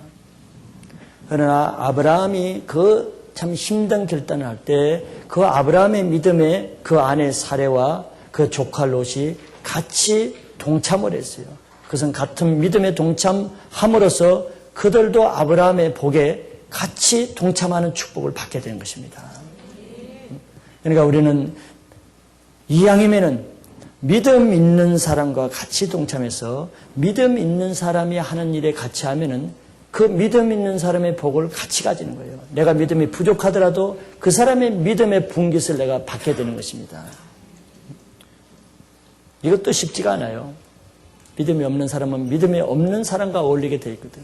그러나 아브라함이 그 참 힘든 결단을 할 때 그 아브라함의 믿음에 그 아내 사레와 그 조카 롯이 같이 동참을 했어요. 그것은 같은 믿음에 동참함으로써 그들도 아브라함의 복에 같이 동참하는 축복을 받게 된 것입니다. 그러니까 우리는 이왕이면은 믿음 있는 사람과 같이 동참해서 믿음 있는 사람이 하는 일에 같이 하면은 그 믿음 있는 사람의 복을 같이 가지는 거예요. 내가 믿음이 부족하더라도 그 사람의 믿음의 분깃을 내가 받게 되는 것입니다. 이것도 쉽지가 않아요. 믿음이 없는 사람은 믿음이 없는 사람과 어울리게 돼 있거든.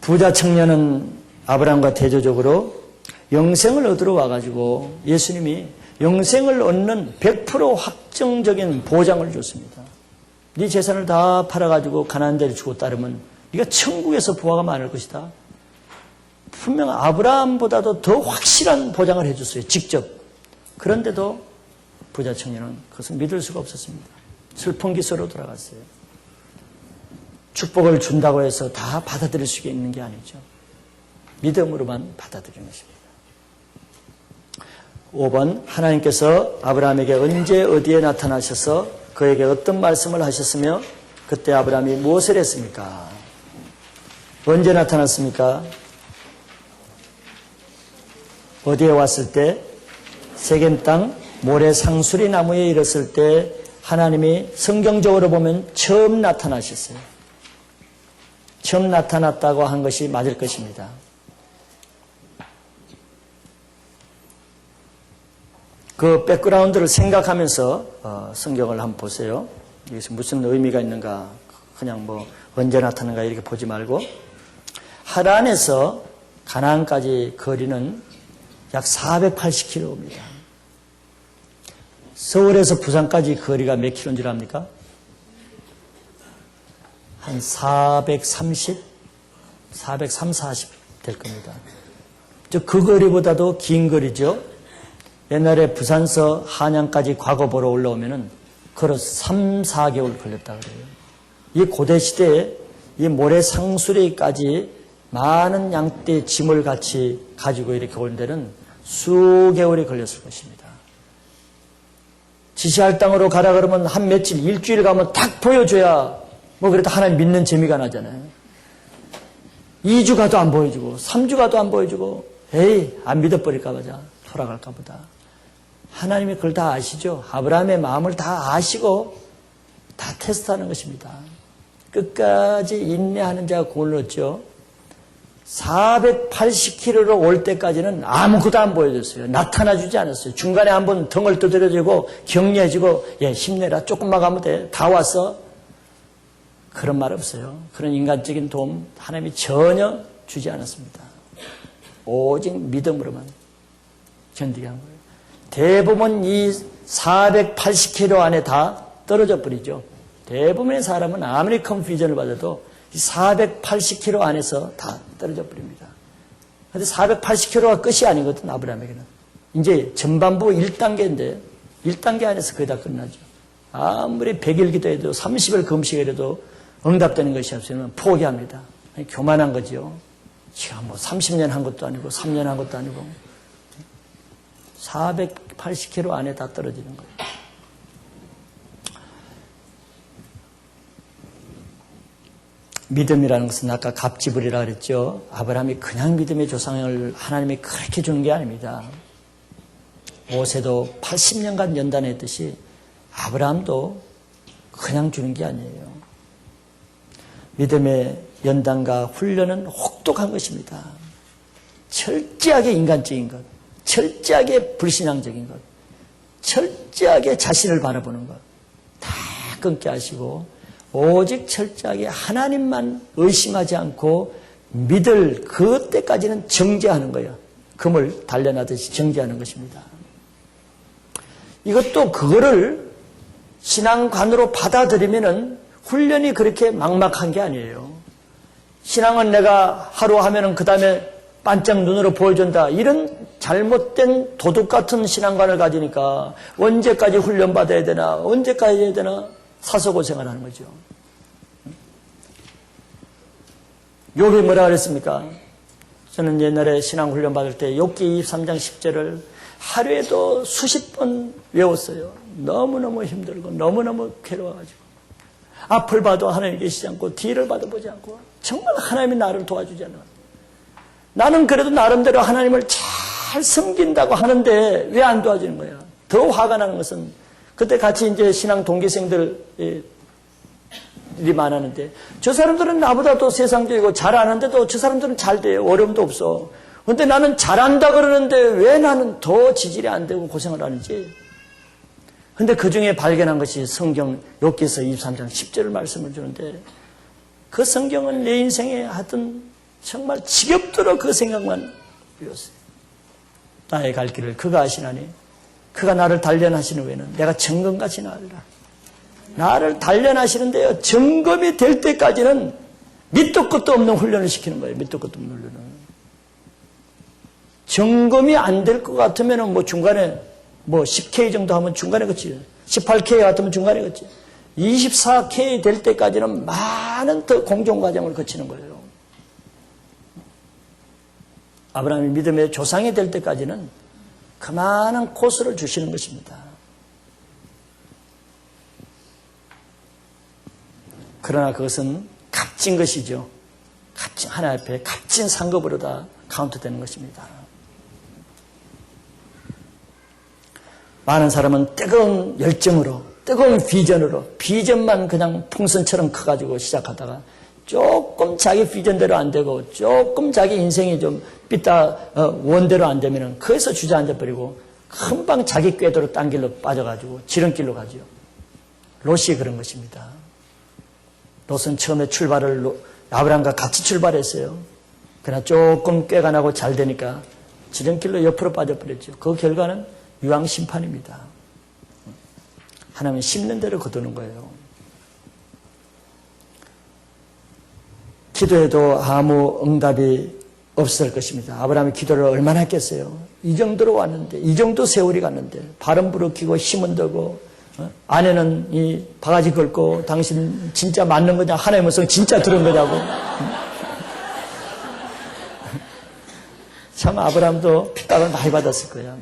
부자 청년은 아브라함과 대조적으로 영생을 얻으러 와가지고 예수님이 영생을 얻는 100% 확정적인 보장을 줬습니다. 네 재산을 다 팔아가지고 가나안 데를 주고 따르면 네가 천국에서 부하가 많을 것이다. 분명 아브라함보다도 더 확실한 보장을 해줬어요. 직접. 그런데도 부자 청년은 그것을 믿을 수가 없었습니다. 슬픈 기서로 돌아갔어요. 축복을 준다고 해서 다 받아들일 수 있는 게 아니죠. 믿음으로만 받아들이는 것입니다. 5번, 하나님께서 아브라함에게 언제 어디에 나타나셔서 그에게 어떤 말씀을 하셨으며 그때 아브라함이 무엇을 했습니까? 언제 나타났습니까? 어디에 왔을 때? 세겜 땅 모래 상수리 나무에 이르렀을 때 하나님이 성경적으로 보면 처음 나타나셨어요. 처음 나타났다고 한 것이 맞을 것입니다. 그 백그라운드를 생각하면서 성경을 한번 보세요. 여기서 무슨 의미가 있는가, 그냥 뭐 언제 나타나는가 이렇게 보지 말고, 하란에서 가나안까지 거리는 약 480km입니다. 서울에서 부산까지 거리가 몇 킬로인 줄 압니까? 한 430, 40 될 겁니다. 그 거리보다도 긴 거리죠. 옛날에 부산서 한양까지 과거 보러 올라오면은 걸어서 3, 4개월 걸렸다 그래요. 이 고대 시대에 이 모래 상수리까지 많은 양떼 짐을 같이 가지고 이렇게 올 데는 수개월이 걸렸을 것입니다. 지시할 땅으로 가라 그러면 한 며칠, 일주일 가면 딱 보여줘야 뭐 그래도 하나님 믿는 재미가 나잖아요. 2주 가도 안 보여주고 3주 가도 안 보여주고 에이 안 믿어버릴까 보자, 돌아갈까 보다. 하나님이 그걸 다 아시죠. 아브라함의 마음을 다 아시고 다 테스트하는 것입니다. 끝까지 인내하는 자가 구원을 얻죠. 480km로 올 때까지는 아무것도 안 보여줬어요. 나타나주지 않았어요. 중간에 한번 덩을 두드려주고 격려해주고 힘내라, 조금만 가면 돼, 다 왔어. 그런 말 없어요. 그런 인간적인 도움 하나님이 전혀 주지 않았습니다. 오직 믿음으로만 견디게 한 거예요. 대부분 이 480km 안에 다 떨어져 버리죠. 대부분의 사람은 아무리 컨퓨전을 받아도 이 480km 안에서 다 떨어져 버립니다. 그런데 480km가 끝이 아니거든, 아브라함에게는. 이제 전반부 1단계인데 1단계 안에서 거의 다 끝나죠. 아무리 100일 기도해도 30일 금식해도 응답되는 것이 없으면 포기합니다. 교만한 거죠. 제가 뭐 30년 한 것도 아니고 3년 한 것도 아니고 480km 안에 다 떨어지는 거예요. 믿음이라는 것은 아까 갑지불이라 그랬죠. 아브라함이 그냥 믿음의 조상을 하나님이 그렇게 주는 게 아닙니다. 모세도 80년간 연단했듯이 아브라함도 그냥 주는 게 아니에요. 믿음의 연단과 훈련은 혹독한 것입니다. 철저하게 인간적인 것, 철저하게 불신앙적인 것, 철저하게 자신을 바라보는 것 다 끊게 하시고 오직 철저하게 하나님만 의심하지 않고 믿을 그때까지는 정죄하는 거예요. 금을 단련하듯이 정죄하는 것입니다. 이것도 그거를 신앙관으로 받아들이면은 훈련이 그렇게 막막한 게 아니에요. 신앙은 내가 하루 하면은 그 다음에 반짝 눈으로 보여준다. 이런 잘못된 도둑 같은 신앙관을 가지니까 언제까지 훈련받아야 되나, 언제까지 해야 되나 사서고생을 하는 거죠. 욥이 뭐라 그랬습니까? 저는 옛날에 신앙훈련 받을 때 욥기 23장 10절을 하루에도 수십 번 외웠어요. 너무너무 힘들고 너무너무 괴로워가지고 앞을 봐도 하나님 계시지 않고 뒤를 봐도 보지 않고 정말 하나님이 나를 도와주지 않아. 나는 그래도 나름대로 하나님을 잘 섬긴다고 하는데 왜 안 도와주는 거야? 더 화가 나는 것은 그때 같이 이제 신앙 동기생들이 많았는데 저 사람들은 나보다도 세상적이고 잘 아는데도 저 사람들은 잘 돼요. 어려움도 없어. 그런데 나는 잘한다 그러는데 왜 나는 더 지질이 안 되고 고생을 하는지. 그런데 그 중에 발견한 것이 성경 욥기서 23장 10절을 말씀을 주는데 그 성경은 내 인생에 하여튼 정말 지겹도록 그 생각만 비웠어요. 나의 갈 길을 그가 아시나니 그가 나를 단련하시는 후에는 내가 정금같이 나으리라. 나를 단련하시는데요. 점검이 될 때까지는 밑도 끝도 없는 훈련을 시키는 거예요. 밑도 끝도 없는 훈련을. 점검이 안 될 것 같으면 뭐 중간에 뭐 10K 정도 하면 중간에 그치. 18K 같으면 중간에 그치. 24K 될 때까지는 많은 더 공정 과정을 거치는 거예요. 아브라함이 믿음의 조상이 될 때까지는 그 많은 코스를 주시는 것입니다. 그러나 그것은 값진 것이죠. 값진, 하나님 앞에 값진 상급으로 다 카운트되는 것입니다. 많은 사람은 뜨거운 열정으로, 뜨거운 비전으로, 비전만 그냥 풍선처럼 커가지고 시작하다가 조금 자기 비전대로 안 되고 조금 자기 인생이 좀 삐딱 원대로 안 되면은 거기서 주저앉아버리고 금방 자기 궤도로 딴 길로 빠져가지고 지름길로 가죠. 롯이 그런 것입니다. 롯은 처음에 출발을 아브라함과 같이 출발했어요. 그러나 조금 꾀가 나고 잘 되니까 지름길로 옆으로 빠져버렸죠. 그 결과는 유황심판입니다. 하나님은 심는 대로 거두는 거예요. 기도해도 아무 응답이 없을 것입니다. 아브라함이 기도를 얼마나 했겠어요. 이 정도로 왔는데, 이 정도 세월이 갔는데 발은 부르키고 힘은 들고 아내는 이 바가지 걸고 당신 진짜 맞는 거냐, 하나님의 음성 진짜 들은 거냐고. 참 아브라함도 핍박을 많이 받았을 거야.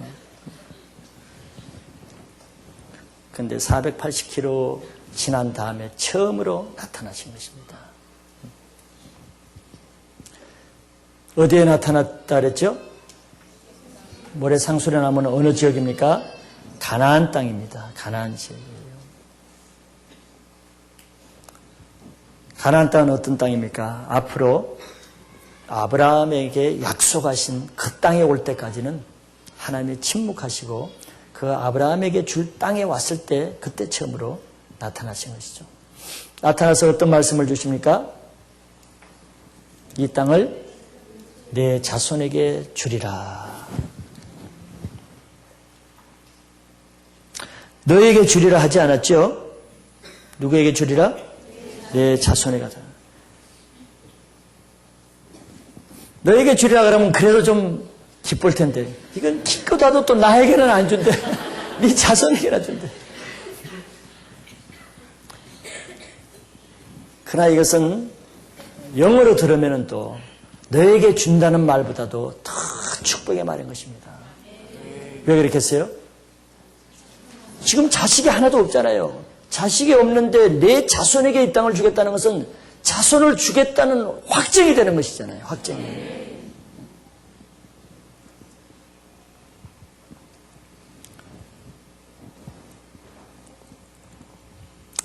그런데 480km 지난 다음에 처음으로 나타나신 것입니다. 어디에 나타났다 그랬죠? 모래상수려 나무는 어느 지역입니까? 가나안 땅입니다. 가나안 지역이에요. 가나안 땅은 어떤 땅입니까? 앞으로 아브라함에게 약속하신 그 땅에 올 때까지는 하나님이 침묵하시고 그 아브라함에게 줄 땅에 왔을 때 그때 처음으로 나타나신 것이죠. 나타나서 어떤 말씀을 주십니까? 이 땅을 내 자손에게 주리라. 너에게 주리라 하지 않았죠? 누구에게 주리라? 내 자손에게 하자. 너에게 주리라 그러면 그래도 좀 기쁠 텐데 이건 기껏 또 나에게는 안 준대. 네 자손에게나 준대. 그러나 이것은 영어로 들으면 또 너에게 준다는 말보다도 더 축복의 말인 것입니다. 왜 그렇겠어요? 지금 자식이 하나도 없잖아요. 자식이 없는데 내 자손에게 이 땅을 주겠다는 것은 자손을 주겠다는 확정이 되는 것이잖아요. 확정이.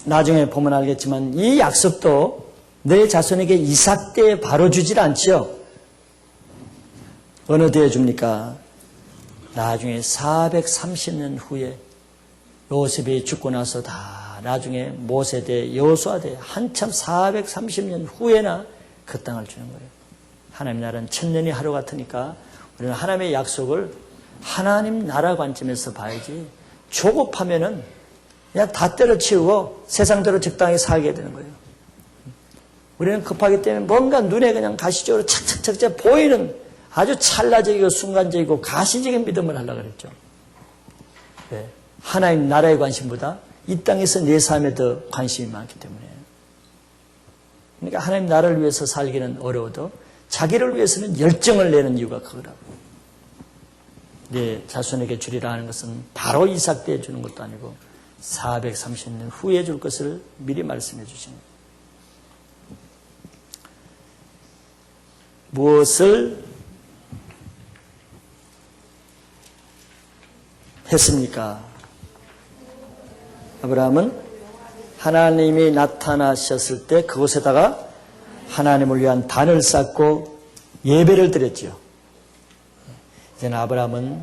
나중에 보면 알겠지만 이 약속도 내 자손에게 이삭 때 바로 주질 않죠. 어느 때에 줍니까? 나중에 430년 후에 요셉이 죽고 나서 다 나중에 모세대, 여호수아대 한참 430년 후에나 그 땅을 주는 거예요. 하나님 나라는 천년이 하루 같으니까 우리는 하나님의 약속을 하나님 나라 관점에서 봐야지 조급하면은 그냥 다 때려치우고 세상대로 적당히 살게 되는 거예요. 우리는 급하기 때문에 뭔가 눈에 그냥 가시적으로 착착착착 보이는 아주 찰나적이고 순간적이고 가시적인 믿음을 하려고 그랬죠. 네. 하나님 나라의 관심보다 이 땅에서 내 삶에 더 관심이 많기 때문에. 그러니까 하나님 나라를 위해서 살기는 어려워도 자기를 위해서는 열정을 내는 이유가 그거라고. 내 자손에게 주리라 하는 것은 바로 이삭 때 주는 것도 아니고 430년 후에 줄 것을 미리 말씀해 주신 거예요. 무엇을 했습니까? 아브라함은 하나님이 나타나셨을 때 그곳에다가 하나님을 위한 단을 쌓고 예배를 드렸지요. 이제는 아브라함은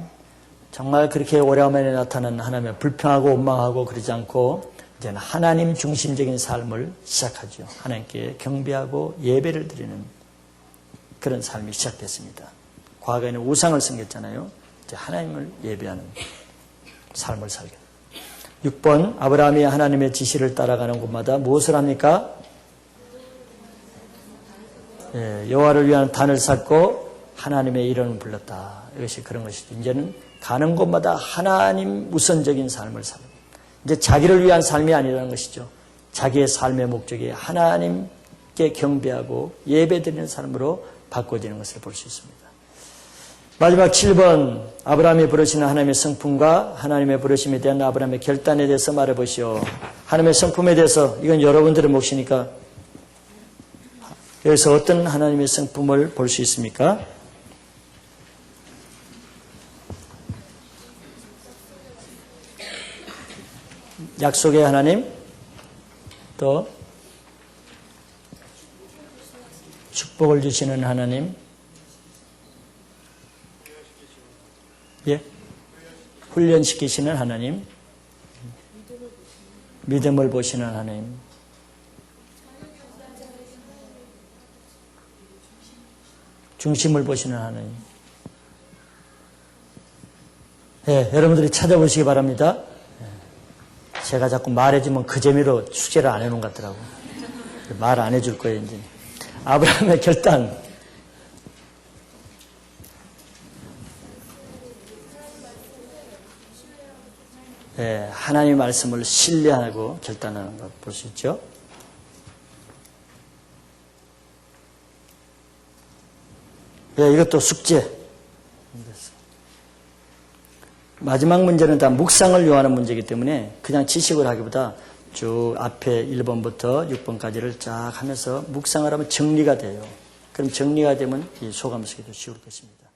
정말 그렇게 오래만에 나타난 하나님의 불평하고 원망하고 그러지 않고 이제는 하나님 중심적인 삶을 시작하죠. 하나님께 경배하고 예배를 드리는 그런 삶이 시작됐습니다. 과거에는 우상을 섬겼잖아요. 이제 하나님을 예배하는 삶을 살게. 6번 아브라함이 하나님의 지시를 따라가는 곳마다 무엇을 합니까? 여호와를 위한 단을 쌓고 하나님의 이름을 불렀다. 이것이 그런 것이죠. 이제는 가는 곳마다 하나님 우선적인 삶을 살고 이제 자기를 위한 삶이 아니라는 것이죠. 자기의 삶의 목적이 하나님께 경배하고 예배드리는 삶으로 바꿔지는 것을 볼 수 있습니다. 마지막 7번 아브라함이 부르시는 하나님의 성품과 하나님의 부르심에 대한 아브라함의 결단에 대해서 말해보시오. 하나님의 성품에 대해서 이건 여러분들의 몫이니까 여기서 어떤 하나님의 성품을 볼 수 있습니까? 약속의 하나님, 또 축복을 주시는 하나님, 예, 훈련시키시는 하나님, 믿음을 보시는 하나님, 중심을 보시는 하나님. 예, 여러분들이 찾아보시기 바랍니다. 제가 자꾸 말해주면 그 재미로 숙제를 안 해놓은 것 같더라고. 말 안 해줄 거예요, 이제. 아브라함의 결단. 예, 하나님의 말씀을 신뢰하고 결단하는 것 볼 수 있죠. 예, 이것도 숙제. 마지막 문제는 다 묵상을 요하는 문제이기 때문에 그냥 지식을 하기보다 쭉 앞에 1번부터 6번까지를 쫙 하면서 묵상을 하면 정리가 돼요. 그럼 정리가 되면 이 소감 쓰기도 쉬울 것입니다.